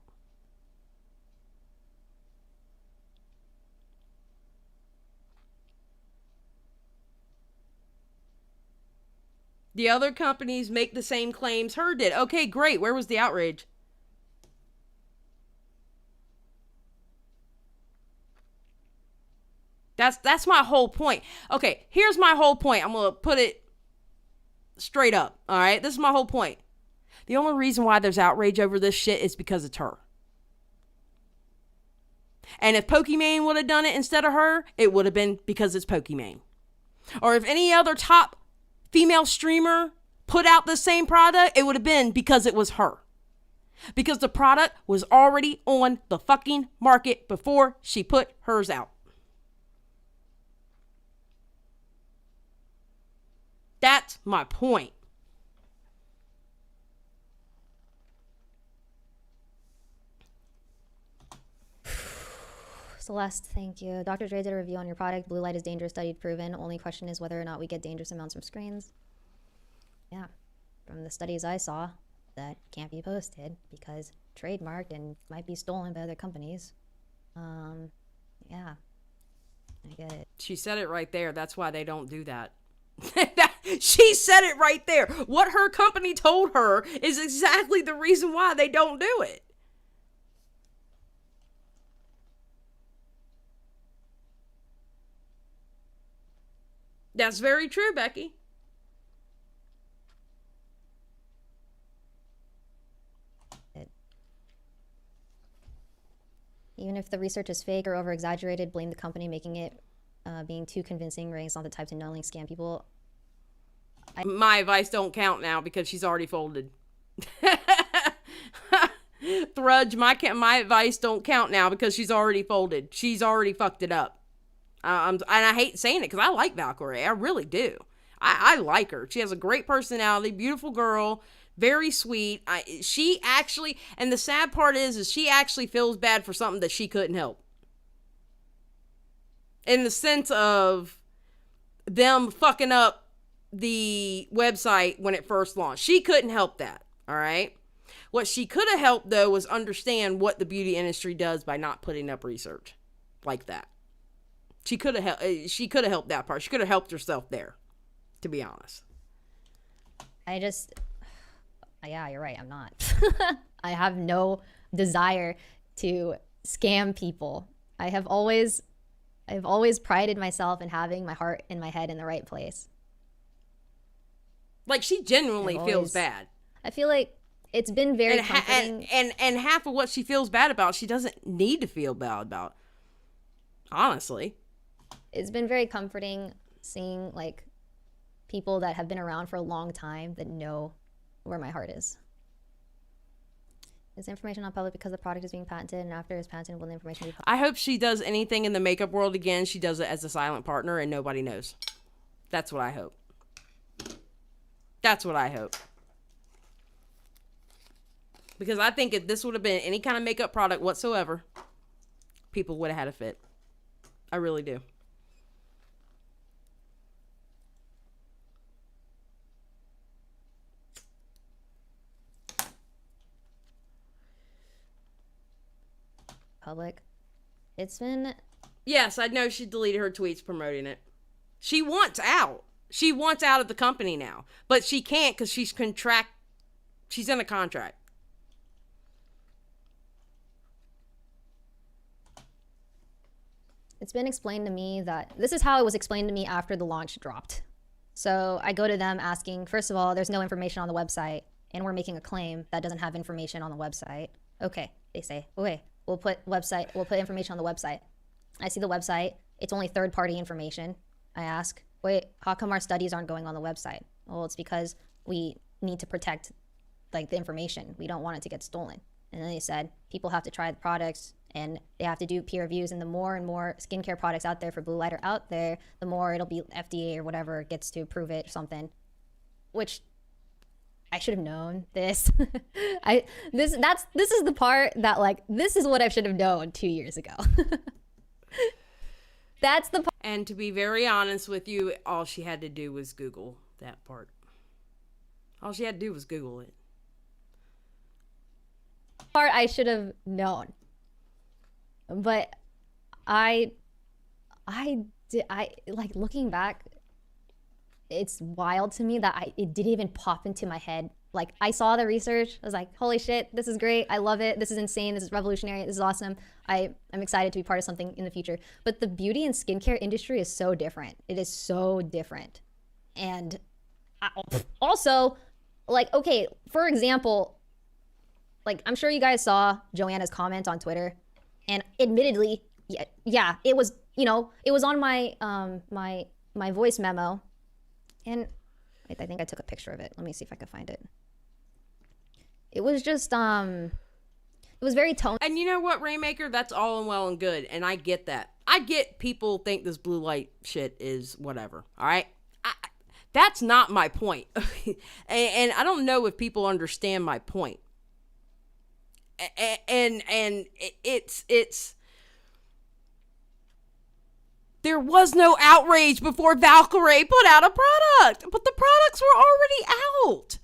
The other companies make the same claims her did. Okay, great. Where was the outrage? That's my whole point. Okay, here's my whole point. I'm going to put it straight up. All right, this is my whole point. The only reason why there's outrage over this shit is because it's her. And if Pokimane would have done it instead of her, it would have been because it's Pokimane. Or if any other top female streamer put out the same product, it would have been because it was her. Because the product was already on the fucking market before she put hers out. That's my point. Celeste, thank you. Dr. Dre did a review on your product. Blue light is dangerous, studied, proven. Only question is whether or not we get dangerous amounts from screens. Yeah, from the studies I saw, that can't be posted because trademarked and might be stolen by other companies. Yeah, I get it. She said it right there. That's why they don't do that. She said it right there. What her company told her is exactly the reason why they don't do it. That's very true, Becky. Even if the research is fake or over-exaggerated, blame the company making it being too convincing. Ray's not the type to knowingly scam people. My advice don't count now because she's already folded. Thrudge, my advice don't count now because she's already folded. She's already fucked it up. And I hate saying it because I like Valkyrae. I really do. I like her. She has a great personality, beautiful girl, very sweet. She actually, and the sad part is she actually feels bad for something that she couldn't help. In the sense of them fucking up the website when it first launched. She couldn't help that, all right? What she could have helped, though, was understand what the beauty industry does by not putting up research like that. She could have helped that part. She could have helped herself there, to be honest. Yeah, you're right. I'm not. I have no desire to scam people. I've always prided myself in having my heart and my head in the right place. Like, she genuinely feels bad. I feel like it's been very comforting. And half of what she feels bad about, she doesn't need to feel bad about. Honestly. It's been very comforting seeing, like, people that have been around for a long time that know where my heart is. Is the information not public because the product is being patented, and after it's patented, will the information be public? I hope she does anything in the makeup world again, she does it as a silent partner and nobody knows. That's what I hope. That's what I hope. Because I think if this would have been any kind of makeup product whatsoever, people would have had a fit. I really do. Public. It's been... Yes, I know she deleted her tweets promoting it. She wants out. She wants out of the company now. But she can't because she's in a contract. It's been explained to me that... This is how it was explained to me after the launch dropped. So I go to them asking, first of all, there's no information on the website, and we're making a claim that doesn't have information on the website. Okay, they say, okay, we'll put information on the website. I see the website. It's only third-party information. I ask, wait, how come our studies aren't going on the website? Well, it's because we need to protect, like, the information. We don't want it to get stolen. And then they said, people have to try the products, and they have to do peer reviews, and the more and more skincare products out there for blue light are out there, the more it'll be FDA or whatever gets to approve it or something. Which I should have known this. This is the part that, like, this is what I should have known 2 years ago. That's the part. And to be very honest with you, all she had to do was Google that part. All she had to do was Google it. Part I should have known. But I like, looking back, it's wild to me that it didn't even pop into my head. Like, I saw the research. I was like, holy shit, this is great. I love it. This is insane. This is revolutionary. This is awesome. I'm excited to be part of something in the future. But the beauty and skincare industry is so different. It is so different. And also, like, okay, for example, like, I'm sure you guys saw Joanna's comment on Twitter, and admittedly, yeah, it was, it was on my my voice memo, and wait, I think I took a picture of it. Let me see if I can find it. It was just it was very tone. And you know what, Rainmaker? That's all well and good, and I get that. I get people think this blue light shit is whatever. All right, that's not my point, and I don't know if people understand my point. And it's there was no outrage before Valkyrae put out a product, but the products were already out.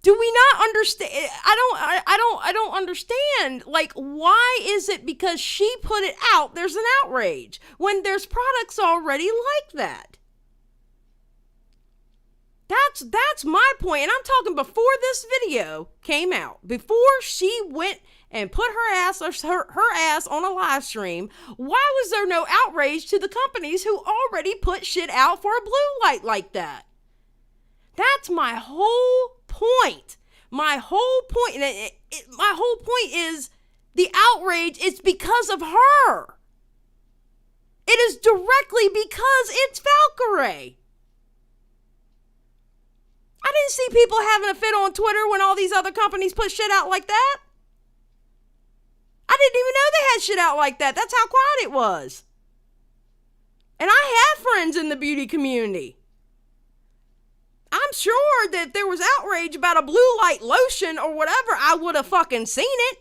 Do we not understand? I don't understand. Like, why is it because she put it out there's an outrage when there's products already like that? That's my point, and I'm talking before this video came out, before she went and put her ass on a live stream. Why was there no outrage to the companies who already put shit out for a blue light like that? That's my whole point. My whole point, my whole point is the outrage is because of her. It is directly because it's Valkyrae. I didn't see people having a fit on Twitter when all these other companies put shit out like that. I didn't even know they had shit out like that. That's how quiet it was. And I have friends in the beauty community. I'm sure that if there was outrage about a blue light lotion or whatever, I would have fucking seen it.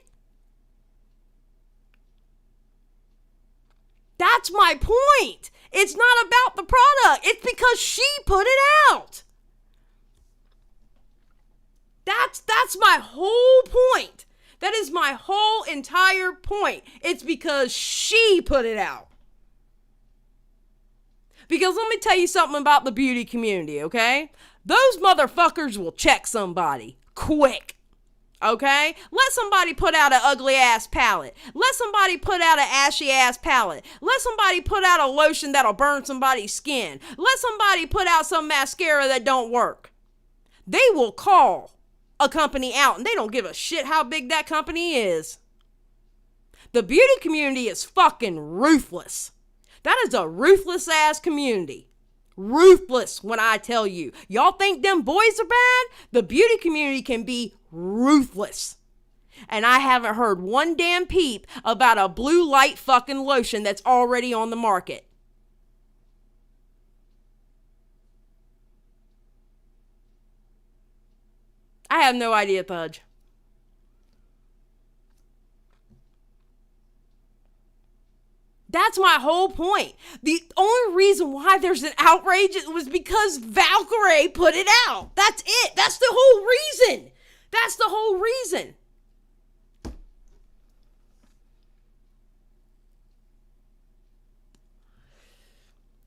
That's my point. It's not about the product. It's because she put it out. That's my whole point. That is my whole entire point. It's because she put it out. Because let me tell you something about the beauty community, okay? Those motherfuckers will check somebody quick, okay? Let somebody put out an ugly ass palette. Let somebody put out an ashy ass palette. Let somebody put out a lotion that'll burn somebody's skin. Let somebody put out some mascara that don't work. They will call a company out, and they don't give a shit how big that company is. The beauty community is fucking ruthless. That is a ruthless ass community. Ruthless when I tell you. Y'all think them boys are bad? The beauty community can be ruthless. And I haven't heard one damn peep about a blue light fucking lotion that's already on the market. I have no idea, Pudge. That's my whole point. The only reason why there's an outrage was because Valkyrae put it out. That's it. That's the whole reason. That's the whole reason.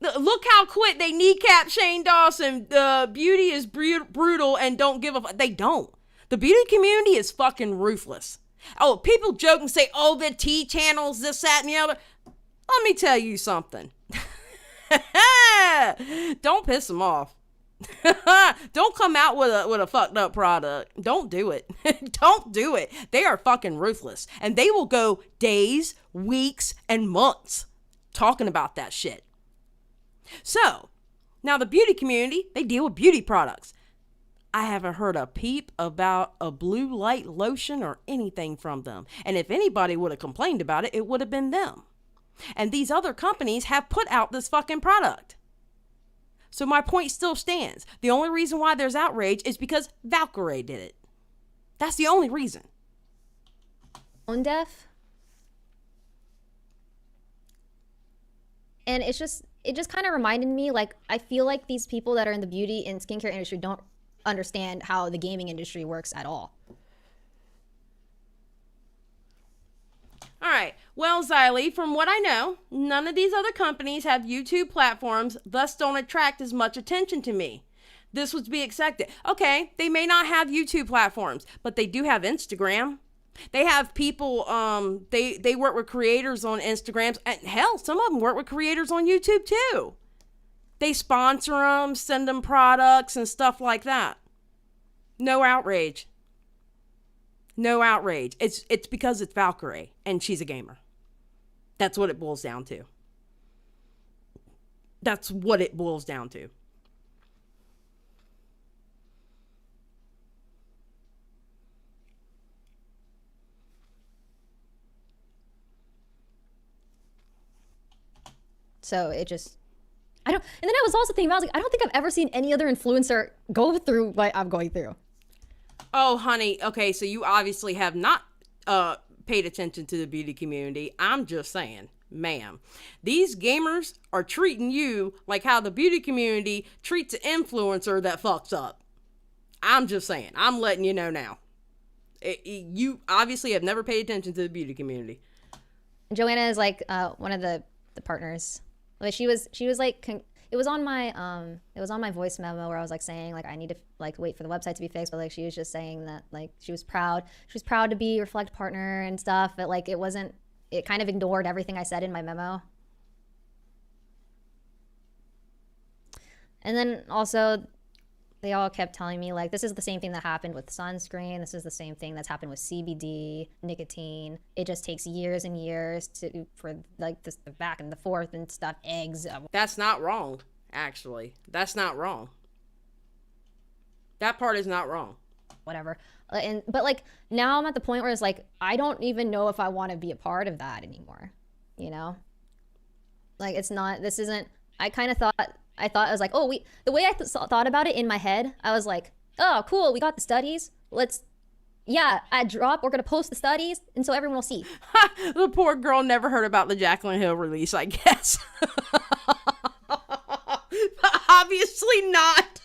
Look how quick they kneecap Shane Dawson. Beauty is brutal and don't give a fuck. They don't. The beauty community is fucking ruthless. Oh, people joke and say, oh, the T channels, this, that, and the other. Let me tell you something. Don't piss them off. Don't come out with a fucked up product. Don't do it. Don't do it. They are fucking ruthless. And they will go days, weeks, and months talking about that shit. So, now the beauty community, they deal with beauty products. I haven't heard a peep about a blue light lotion or anything from them. And if anybody would have complained about it, it would have been them. And these other companies have put out this fucking product. So my point still stands. The only reason why there's outrage is because Valkyrae did it. That's the only reason. Tone deaf. And it just kind of reminded me, like, I feel like these people that are in the beauty and skincare industry don't understand how the gaming industry works at all. All right. Well, Xylie, from what I know, none of these other companies have YouTube platforms, thus don't attract as much attention to me. This was to be expected. Okay, they may not have YouTube platforms, but they do have Instagram. They have people, they work with creators on Instagrams. And hell, some of them work with creators on YouTube too. They sponsor them, send them products and stuff like that. No outrage. No outrage. It's because it's Valkyrae and she's a gamer. That's what it boils down to. That's what it boils down to. So it just, I don't, and then I was also thinking, I was like, I don't think I've ever seen any other influencer go through what I'm going through. Oh, honey. Okay, so you obviously have not paid attention to the beauty community. I'm just saying, ma'am. These gamers are treating you like how the beauty community treats an influencer that fucks up. I'm just saying. I'm letting you know now. You obviously have never paid attention to the beauty community. Joanna is like one of the partners. Like she was like, it was on my voice memo where I was like saying like I need to like wait for the website to be fixed, but like she was just saying that like she was proud to be Reflect partner and stuff, but like it kind of ignored everything I said in my memo. And then also they all kept telling me like this is the same thing that happened with sunscreen, this is the same thing that's happened with CBD, nicotine. It just takes years and years for like this, the back and the forth and stuff, eggs. That's not wrong, actually. That's not wrong. That part is not wrong. Whatever. But like now I'm at the point where it's like I don't even know if I want to be a part of that anymore, you know? Like it's not, this isn't, I thought I was like, oh, the way I thought about it in my head, I was like, oh, cool, we got the studies. We're going to post the studies, and so everyone will see. The poor girl never heard about the Jaclyn Hill release, I guess. Obviously not.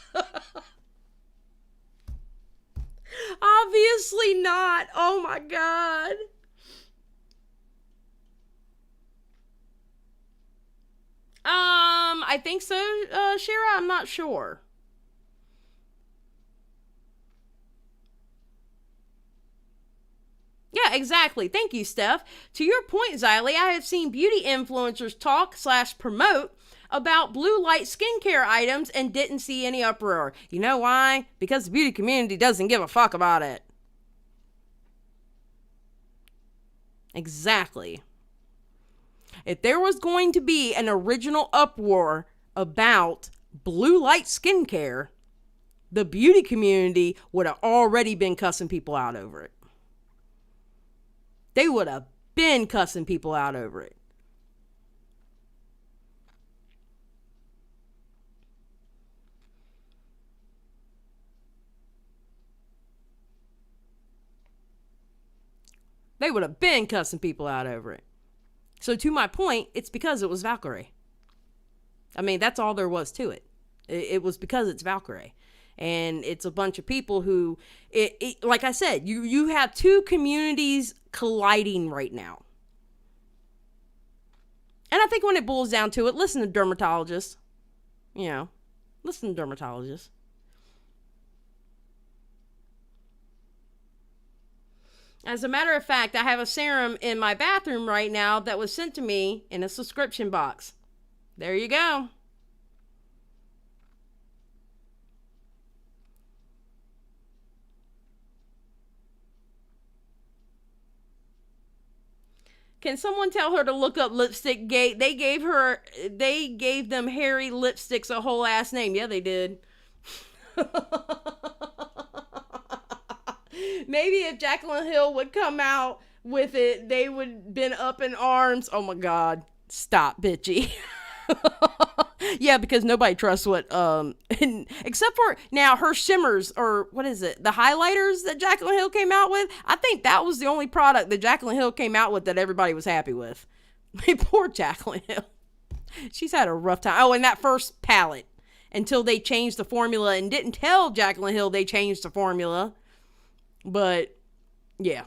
Obviously not. Oh my God. I think so, Shira. I'm not sure. Yeah, exactly. Thank you, Steph. To your point, Xylie, I have seen beauty influencers talk/promote about blue light skincare items and didn't see any uproar. You know why? Because the beauty community doesn't give a fuck about it. Exactly. If there was going to be an original uproar about blue light skincare, the beauty community would have already been cussing people out over it. They would have been cussing people out over it. They would have been cussing people out over it. So to my point, it's because it was Valkyrae. I mean, that's all there was to it. It was because it's Valkyrae. And it's a bunch of people who, like I said, you have two communities colliding right now. And I think when it boils down to it, listen to dermatologists. You know, listen to dermatologists. As a matter of fact, I have a serum in my bathroom right now that was sent to me in a subscription box. There you go. Can someone tell her to look up Lipstick Gate? They gave them hairy lipsticks a whole ass name. Yeah, they did. Maybe if Jaclyn Hill would come out with it, they would been up in arms. Oh my God. Stop, bitchy. Yeah, because nobody trusts what, except for now her shimmers, or what is it? The highlighters that Jaclyn Hill came out with. I think that was the only product that Jaclyn Hill came out with that everybody was happy with. Poor Jaclyn Hill. She's had a rough time. Oh, and that first palette until they changed the formula and didn't tell Jaclyn Hill they changed the formula. But yeah.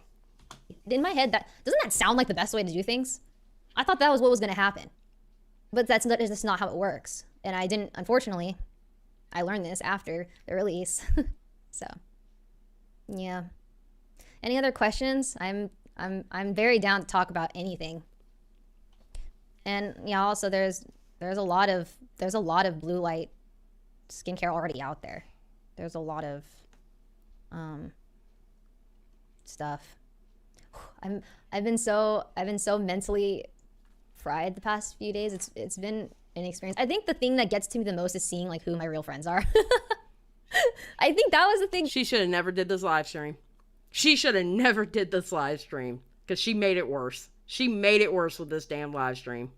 In my head, doesn't that sound like the best way to do things? I thought that was what was going to happen. But that's not how it works. And I didn't, unfortunately, I learned this after the release. So, yeah. Any other questions? I'm very down to talk about anything. And yeah, also there's a lot of blue light skincare already out there. There's a lot of stuff. I've been so mentally fried the past few days. It's been an experience. I think the thing that gets to me the most is seeing like who my real friends are. I think that was the thing. She should have never did this live stream. She should have never did this live stream because she made it worse. She made it worse with this damn live stream.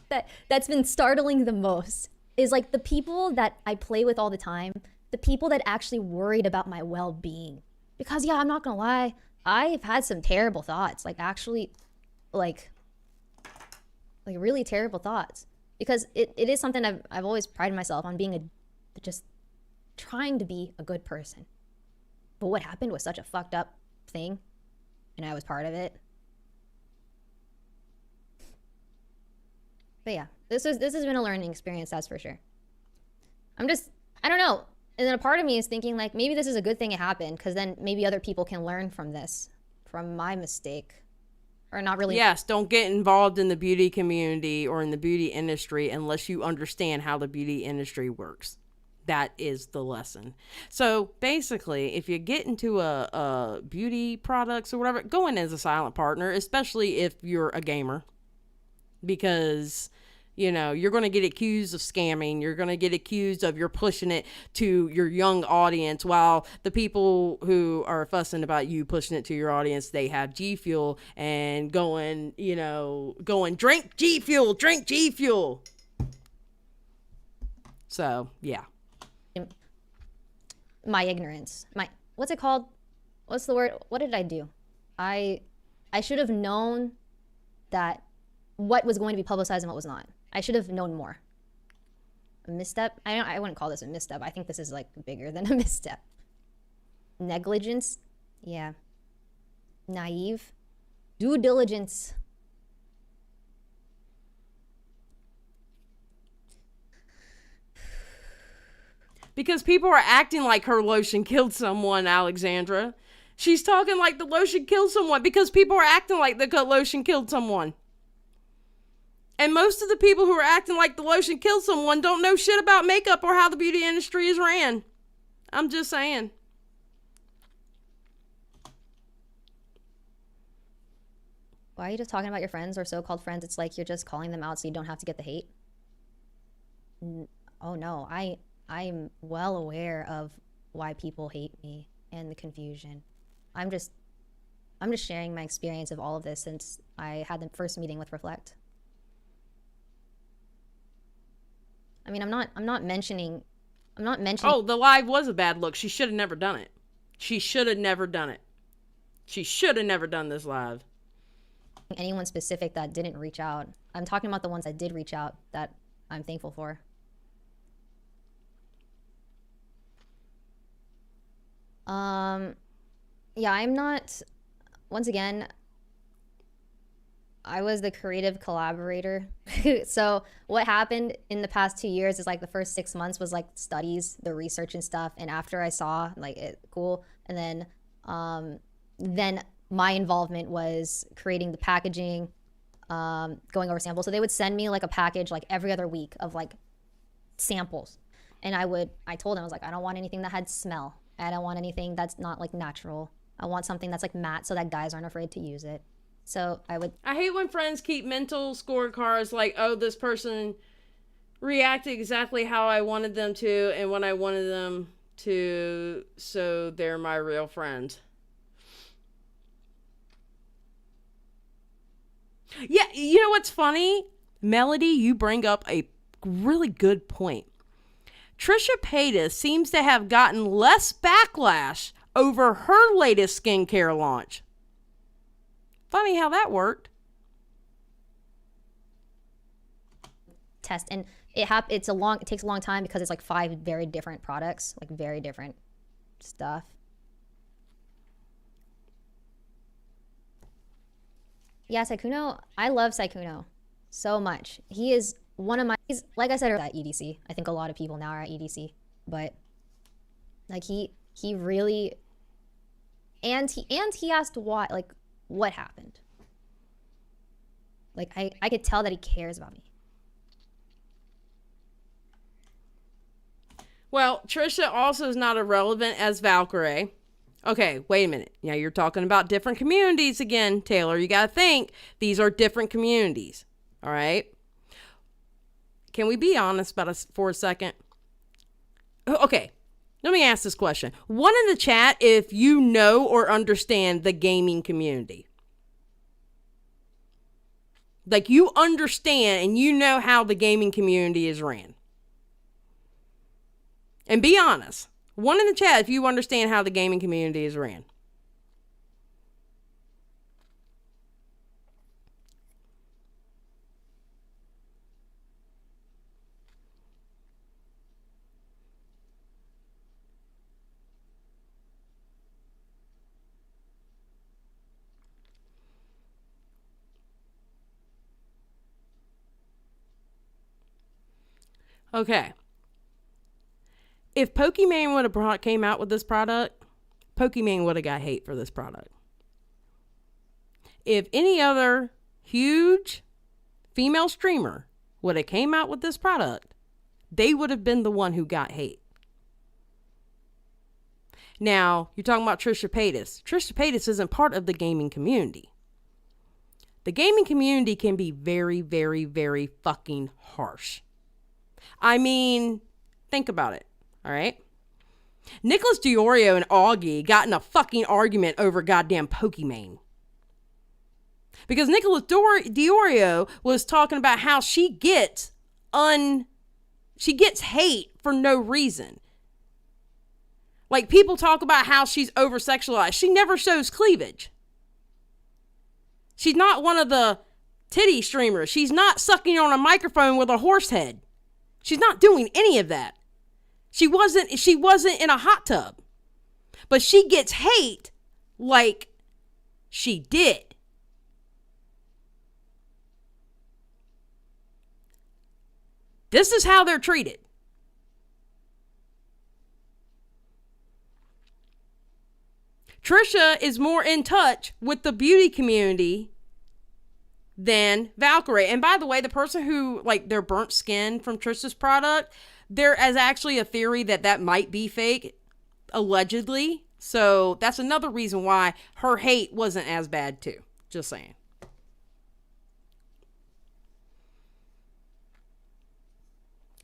That's been startling the most is like the people that I play with all the time, the people that actually worried about my well-being. Because yeah, I'm not gonna lie, I've had some terrible thoughts, like actually like really terrible thoughts. Because it is something I've always prided myself on being just trying to be a good person. But what happened was such a fucked up thing, and I was part of it. But yeah, this has been a learning experience, that's for sure. I don't know. And then a part of me is thinking like, maybe this is a good thing it happened, because then maybe other people can learn from this, from my mistake. Or not really. Yes, don't get involved in the beauty community or in the beauty industry unless you understand how the beauty industry works. That is the lesson. So basically, if you get into a beauty products or whatever, go in as a silent partner, especially if you're a gamer. Because, you know, you're going to get accused of scamming. You're going to get accused of you're pushing it to your young audience, while the people who are fussing about you pushing it to your audience, they have G Fuel and going, drink G Fuel, drink G Fuel. So, yeah. My ignorance. What's it called? What's the word? What did I do? I should have known that what was going to be publicized and what was not. I should have known more. A misstep? I wouldn't call this a misstep. I think this is like bigger than a misstep. Negligence? Yeah. Naive? Due diligence. Because people are acting like her lotion killed someone, Alexandra. She's talking like the lotion killed someone because people are acting like the lotion killed someone. And most of the people who are acting like the lotion killed someone don't know shit about makeup or how the beauty industry is ran. I'm just saying. Why are you just talking about your friends or so-called friends? It's like you're just calling them out so you don't have to get the hate. Oh no, I'm well aware of why people hate me and the confusion. I'm just sharing my experience of all of this since I had the first meeting with Reflect. I mean, I'm not mentioning. Oh, the live was a bad look. She should have never done it. She should have never done it. She should have never done this live. Anyone specific that didn't reach out. I'm talking about the ones that did reach out that I'm thankful for. Yeah, I'm not, once again, I was the creative collaborator. So what happened in the past 2 years is like the first 6 months was like studies, the research and stuff. And after I saw like it cool. And then my involvement was creating the packaging, going over samples. So they would send me like a package like every other week of like samples. And I told them, I was like, I don't want anything that had smell. I don't want anything that's not like natural. I want something that's like matte so that guys aren't afraid to use it. So I hate when friends keep mental scorecards like, oh, this person reacted exactly how I wanted them to and when I wanted them to, so they're my real friend. Yeah, you know what's funny? Melody, you bring up a really good point. Trisha Paytas seems to have gotten less backlash over her latest skincare launch. Funny how that worked. Test, and it takes a long time because it's like 5 very different products, like very different stuff. Yeah, Saikuno, I love Saikuno so much. He is one of my, like I said, at EDC. I think a lot of people now are at EDC, but like he really, and he asked why, like what happened. Like I could tell that he cares about me. Well, Trisha also is not irrelevant as Valkyrae. Okay, wait a minute. Now you're talking about different communities again, Taylor. You got to think these are different communities. All right. Can we be honest about us for a second? Okay. Let me ask this question. One in the chat if you know or understand the gaming community. Like you understand and you know how the gaming community is ran. And be honest. One in the chat if you understand how the gaming community is ran. Okay. If Pokemon would have came out with this product, Pokemon would have got hate for this product. If any other huge female streamer would have came out with this product, they would have been the one who got hate. Now, you're talking about Trisha Paytas. Trisha Paytas isn't part of the gaming community. The gaming community can be very, very, very fucking harsh. I mean, think about it, all right? Nicholas Diorio and Augie got in a fucking argument over goddamn Pokemon. Because Nicholas Diorio was talking about how she gets hate for no reason. Like, people talk about how she's over-sexualized. She never shows cleavage. She's not one of the titty streamers. She's not sucking on a microphone with a horse head. She's not doing any of that. She wasn't in a hot tub. But she gets hate like she did. This is how they're treated. Trisha is more in touch with the beauty community than Valkyrae. And by the way, the person who, like, their burnt skin from Trisha's product, there is actually a theory that might be fake, allegedly. So that's another reason why her hate wasn't as bad too. Just saying.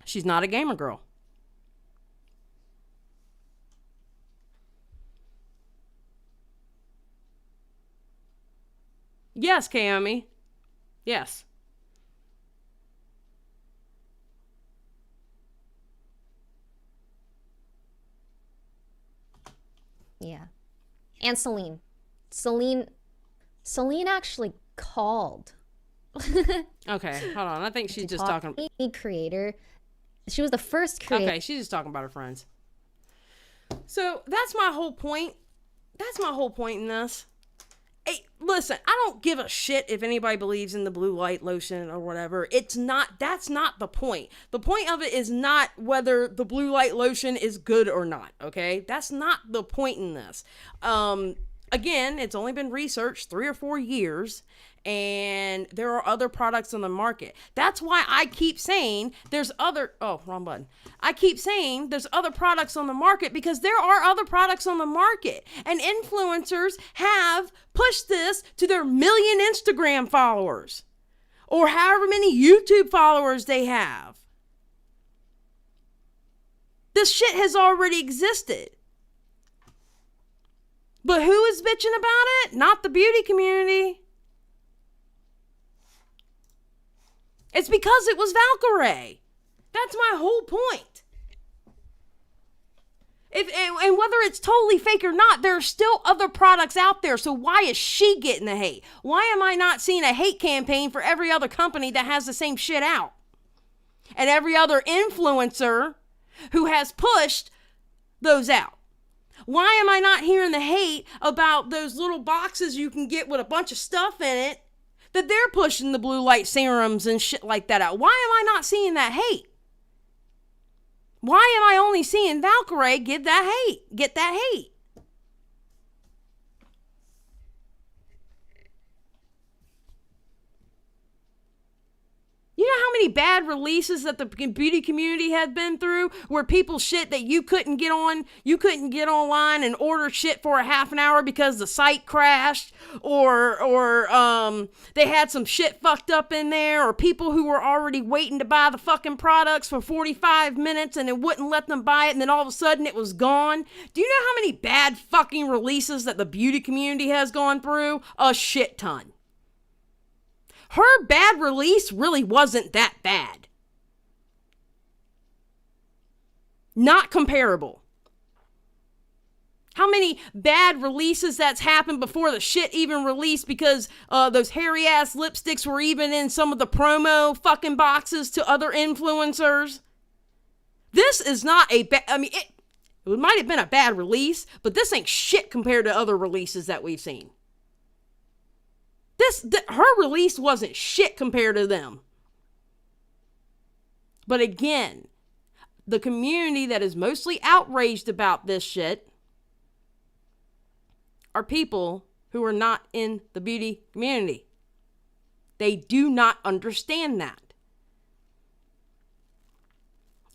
She's not a gamer girl. Yes, Kaomi. Yes. Yeah. And Celine. Celine actually called. Okay, hold on. I think she's just talking. Creator. She was the first creator. Okay, she's just talking about her friends. So that's my whole point. That's my whole point in this. Hey, listen, I don't give a shit if anybody believes in the blue light lotion or whatever. That's not the point. The point of it is not whether the blue light lotion is good or not, okay? That's not the point in this. Again, it's only been researched 3 or 4 years, and there are other products on the market. That's why I keep saying there's other... Oh, wrong button. I keep saying there's other products on the market because there are other products on the market. And influencers have pushed this to their 1 million Instagram followers or however many YouTube followers they have. This shit has already existed. But who is bitching about it? Not the beauty community. It's because it was Valkyrae. That's my whole point. And whether it's totally fake or not, there are still other products out there. So why is she getting the hate? Why am I not seeing a hate campaign for every other company that has the same shit out? And every other influencer who has pushed those out? Why am I not hearing the hate about those little boxes you can get with a bunch of stuff in it that they're pushing the blue light serums and shit like that out? Why am I not seeing that hate? Why am I only seeing Valkyrae get that hate? You know how many many bad releases that the beauty community had been through where people shit that you couldn't get online and order shit for a half an hour because the site crashed, or they had some shit fucked up in there, or people who were already waiting to buy the fucking products for 45 minutes and it wouldn't let them buy it, and then all of a sudden it was gone. Do you know how many bad fucking releases that the beauty community has gone through? A shit ton. Her bad release really wasn't that bad. Not comparable. How many bad releases that's happened before the shit even released because those hairy ass lipsticks were even in some of the promo fucking boxes to other influencers? This is not a bad, I mean, it might have been a bad release, but this ain't shit compared to other releases that we've seen. Her release wasn't shit compared to them. But again, the community that is mostly outraged about this shit are people who are not in the beauty community. They do not understand that.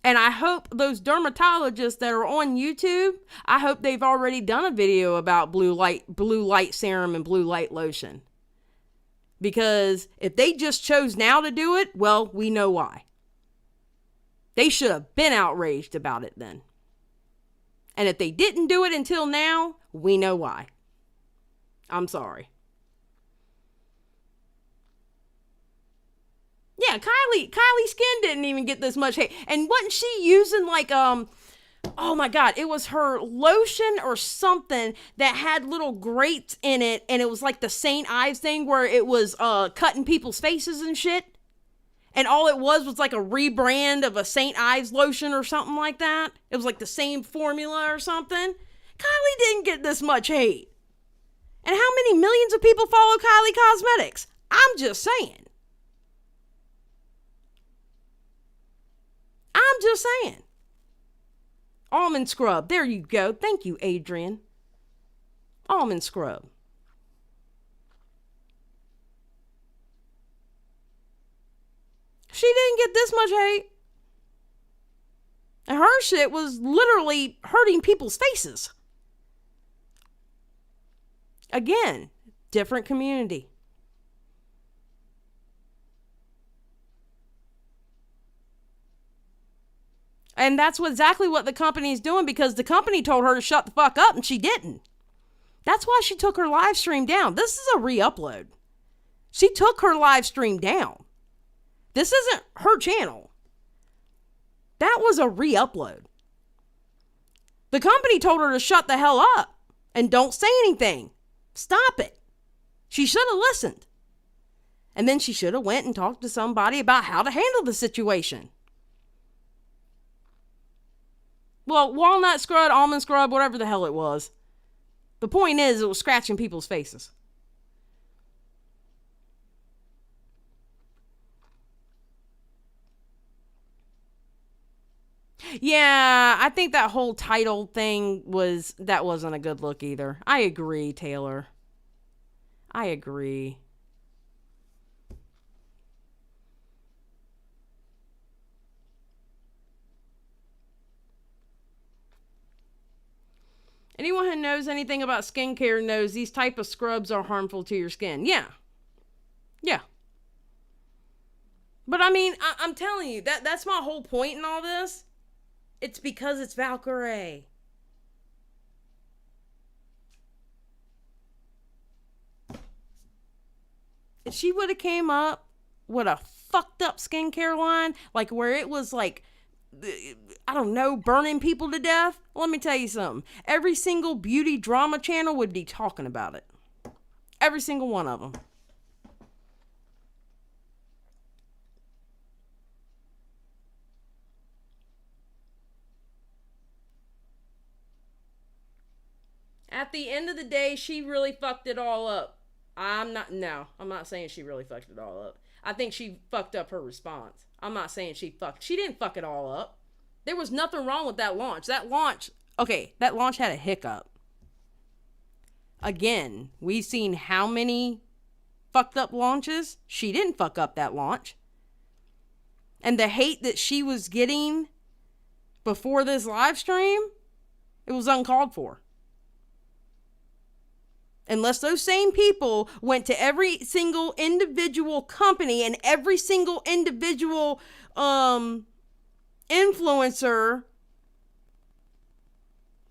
And I hope those dermatologists that are on YouTube, I hope they've already done a video about blue light serum and blue light lotion. Because if they just chose now to do it, well, we know why. They should have been outraged about it then. And if they didn't do it until now, we know why. I'm sorry. Yeah, Kylie Skin didn't even get this much hate. And wasn't she using like, oh my God, it was her lotion or something that had little grates in it, and it was like the St. Ives thing where it was cutting people's faces and shit. And all it was like a rebrand of a St. Ives lotion or something like that. It was like the same formula or something. Kylie didn't get this much hate. And how many millions of people follow Kylie Cosmetics? I'm just saying. I'm just saying. Almond scrub. There you go. Thank you, Adrian. Almond scrub. She didn't get this much hate. And her shit was literally hurting people's faces. Again, different community. And that's exactly what the company is doing, because the company told her to shut the fuck up and she didn't. That's why she took her live stream down. This is a re-upload. She took her live stream down. This isn't her channel. That was a re-upload. The company told her to shut the hell up and don't say anything. Stop it. She should have listened. And then she should have went and talked to somebody about how to handle the situation. Well, walnut scrub, almond scrub, whatever the hell it was. The point is, it was scratching people's faces. Yeah, I think that whole title thing wasn't a good look either. I agree, Taylor. I agree. Anyone who knows anything about skincare knows these type of scrubs are harmful to your skin. Yeah. Yeah. But I mean, I'm telling you, that's my whole point in all this. It's because it's Valkyrae. If she would have came up with a fucked up skincare line, like where it was like, I don't know, burning people to death, let me tell you something. Every single beauty drama channel would be talking about it. Every single one of them. At the end of the day, she really fucked it all up. I'm not saying she really fucked it all up. I think she fucked up her response. I'm not saying she didn't fuck it all up. There was nothing wrong with that launch. That launch had a hiccup. Again, we've seen how many fucked up launches. She didn't fuck up that launch. And the hate that she was getting before this live stream, it was uncalled for. Unless those same people went to every single individual company and every single individual influencer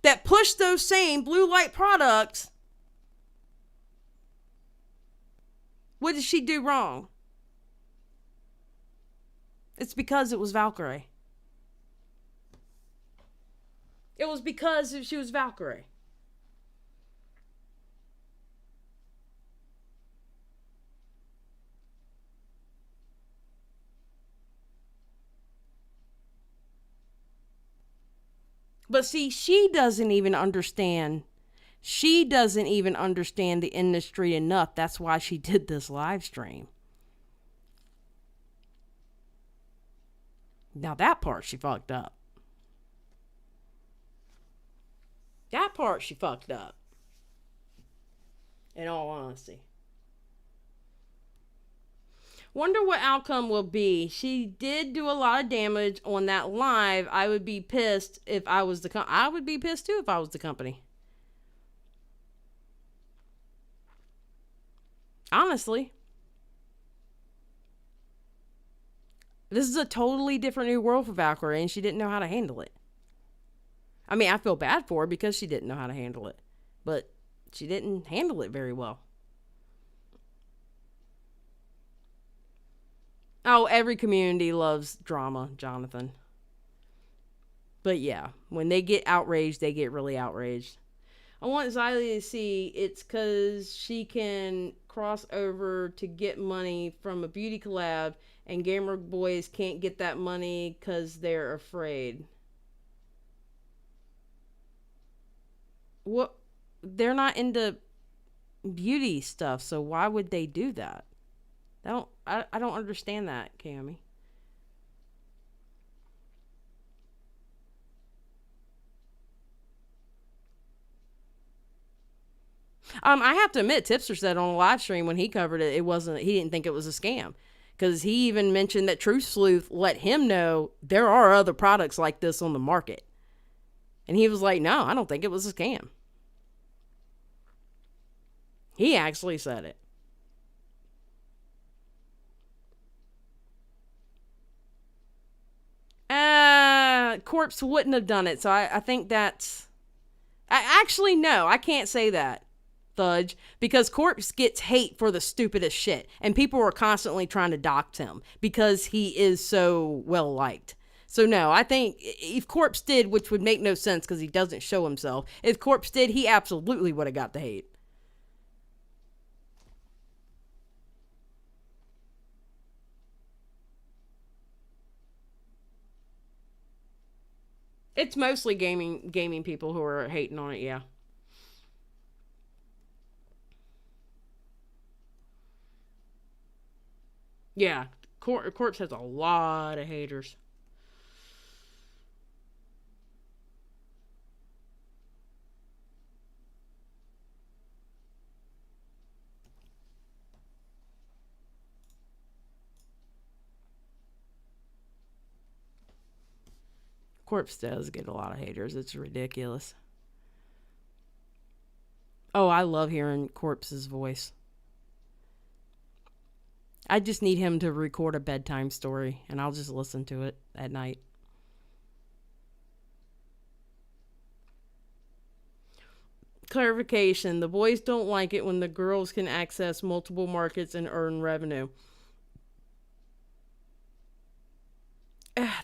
that pushed those same blue light products, what did she do wrong? It's because it was Valkyrae. It was because she was Valkyrae. But see, she doesn't even understand. She doesn't even understand the industry enough. That's why she did this live stream. Now that part she fucked up. That part she fucked up. In all honesty. Wonder what outcome will be. She did do a lot of damage on that live. I would be pissed if I was the I would be pissed too if I was the company. Honestly. This is a totally different new world for Valkyrae, and she didn't know how to handle it. I mean, I feel bad for her because she didn't know how to handle it. But she didn't handle it very well. Oh, every community loves drama, Jonathan. But yeah, when they get outraged, they get really outraged. I want Xylie to see it's because she can cross over to get money from a beauty collab, and gamer boys can't get that money because they're afraid. What? They're not into beauty stuff, so why would they do that? I don't understand that, Cammy. I have to admit, Tipster said on a live stream when he covered it, he didn't think it was a scam. Because he even mentioned that Truth Sleuth let him know there are other products like this on the market. And he was like, no, I don't think it was a scam. He actually said it. Corpse wouldn't have done it, so I think that's... Actually, no, I can't say that, Fudge, because Corpse gets hate for the stupidest shit, and people are constantly trying to dox him because he is so well liked. So no, I think if Corpse did, which would make no sense because he doesn't show himself, if Corpse did, he absolutely would have got the hate. It's mostly gaming people who are hating on it, yeah. Yeah, Corpse has a lot of haters. Corpse does get a lot of haters. It's ridiculous. Oh, I love hearing Corpse's voice. I just need him to record a bedtime story, and I'll just listen to it at night. Clarification. The boys don't like it when the girls can access multiple markets and earn revenue.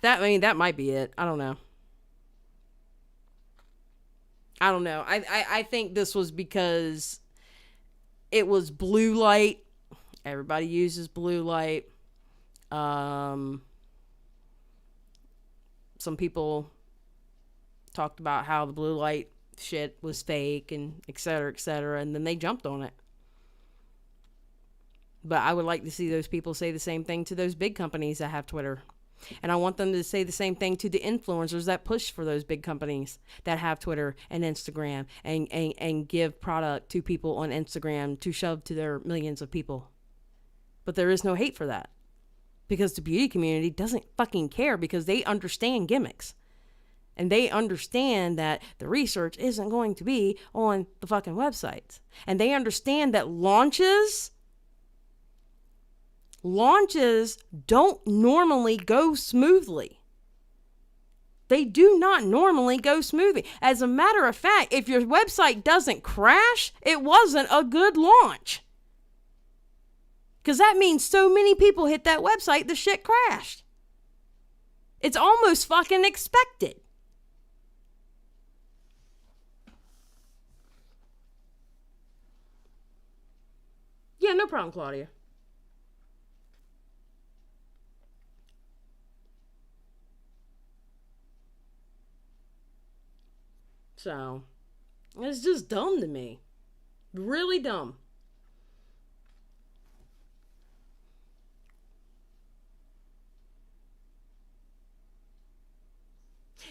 That might be it. I don't know. I think this was because it was blue light. Everybody uses blue light. Some people talked about how the blue light shit was fake and et cetera, and then they jumped on it. But I would like to see those people say the same thing to those big companies that have Twitter. And I want them to say the same thing to the influencers that push for those big companies that have Twitter and Instagram and give product to people on Instagram to shove to their millions of people. But there is no hate for that. because the beauty community doesn't fucking care, because they understand gimmicks. And they understand that the research isn't going to be on the fucking websites. And they understand that launches don't normally go smoothly. They do not normally go smoothly. As a matter of fact, if your website doesn't crash, it wasn't a good launch. Because that means so many people hit that website, the shit crashed. It's almost fucking expected. Yeah, no problem, Claudia. So, it's just dumb to me. Really dumb.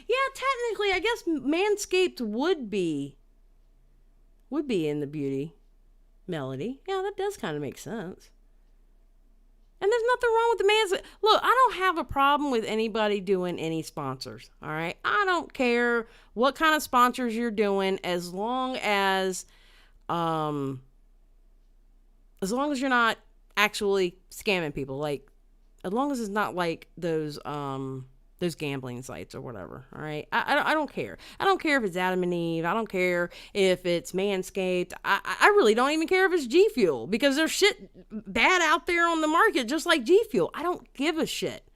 Yeah, technically, I guess Manscaped would be in the beauty melody. Yeah, that does kind of make sense. And there's nothing wrong with the Manscaped. Look, I don't have a problem with anybody doing any sponsors. All right, I don't care what kind of sponsors you're doing, as long as you're not actually scamming people. Like, as long as it's not like those gambling sites or whatever. All right, I don't care. I don't care if it's Adam and Eve. I don't care if it's Manscaped. I really don't even care if it's G Fuel, because there's shit bad out there on the market just like G Fuel. I don't give a shit.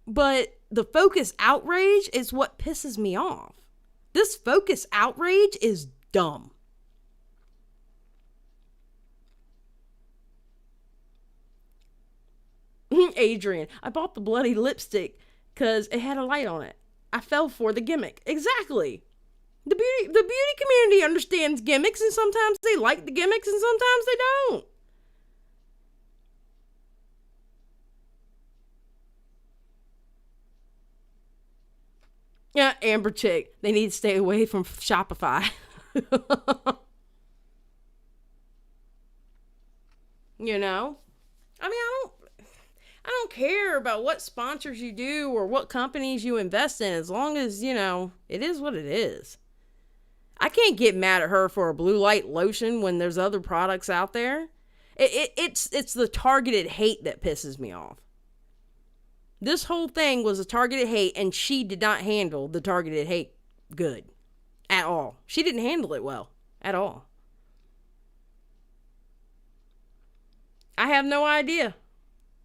But the focus outrage is what pisses me off. This focus outrage is dumb. Adrian, I bought the bloody lipstick because it had a light on it. I fell for the gimmick. Exactly. The beauty community understands gimmicks, and sometimes they like the gimmicks and sometimes they don't. Yeah, Amber Chick, they need to stay away from Shopify. You know? I mean, I don't care about what sponsors you do or what companies you invest in, as long as, you know, it is what it is. I can't get mad at her for a blue light lotion when there's other products out there. It's the targeted hate that pisses me off. This whole thing was a targeted hate, and she did not handle the targeted hate good at all. She didn't handle it well at all. I have no idea.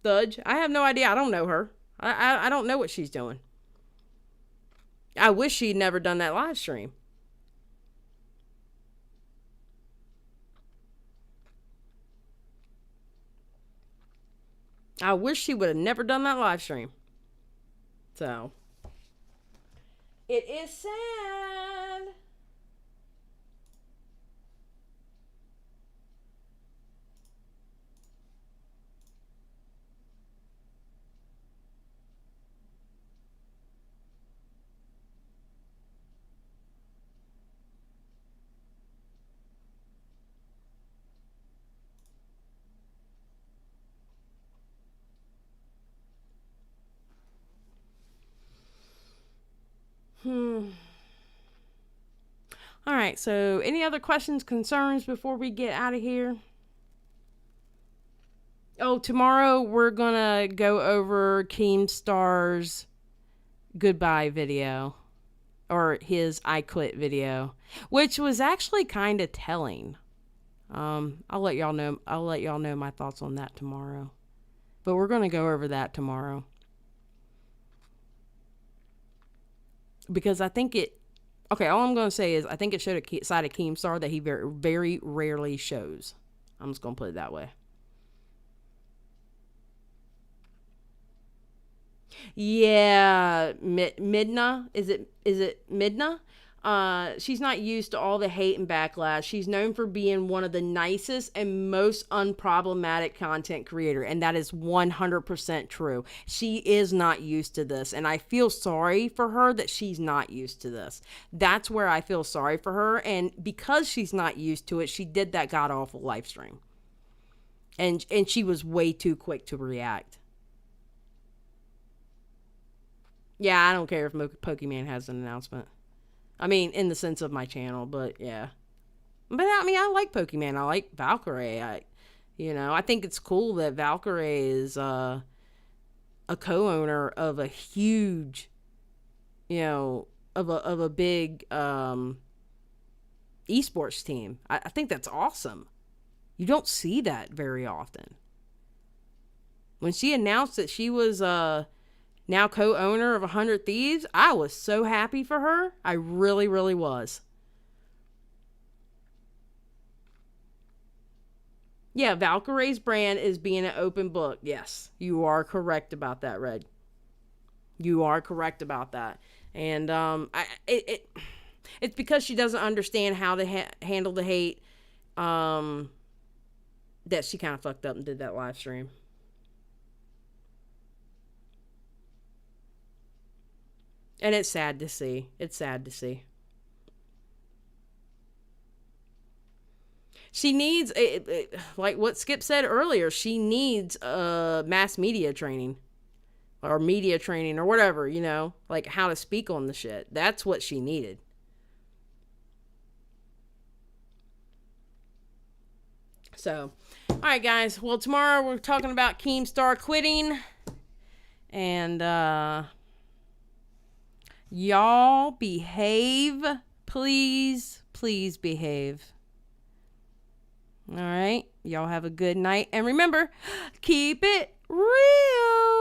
Thudge, I have no idea. I don't know her. I don't know what she's doing. I wish she'd never done that live stream. I wish she would have never done that live stream. So, it is sad. All right, so any other questions, concerns before we get out of here? Oh, tomorrow we're gonna go over Keemstar's goodbye video, or his I quit video, which was actually kind of telling. I'll let y'all know my thoughts on that tomorrow. But we're gonna go over that tomorrow. Because I think all I'm going to say is I think it showed a side of Keemstar that he very, very rarely shows. I'm just going to put it that way. Yeah, Midna, is it Midna? She's not used to all the hate and backlash. She's known for being one of the nicest and most unproblematic content creator, and that is 100% true. She is not used to this, and I feel sorry for her that she's not used to this. That's where I feel sorry for her, and because she's not used to it, she did that god-awful live stream. And she was way too quick to react. Yeah, I don't care if Pokemon has an announcement. I mean, in the sense of my channel, but yeah. But I mean, I like Pokemon. I like Valkyrae. I think it's cool that Valkyrae is a co-owner of a huge, of a big esports team. I think that's awesome. You don't see that very often. When she announced that she was now co-owner of 100 Thieves, I was so happy for her. I really, really was. Yeah, Valkyrae's brand is being an open book. Yes, you are correct about that, Red. You are correct about that. And it's because she doesn't understand how to handle the hate that she kind of fucked up and did that live stream. And it's sad to see. It's sad to see. She needs, like what Skip said earlier, she needs mass media training. Or media training or whatever, like how to speak on the shit. That's what she needed. So, all right, guys. Well, tomorrow we're talking about Keemstar quitting. And, y'all behave. Please, please behave. All right. Y'all have a good night. And remember, keep it real.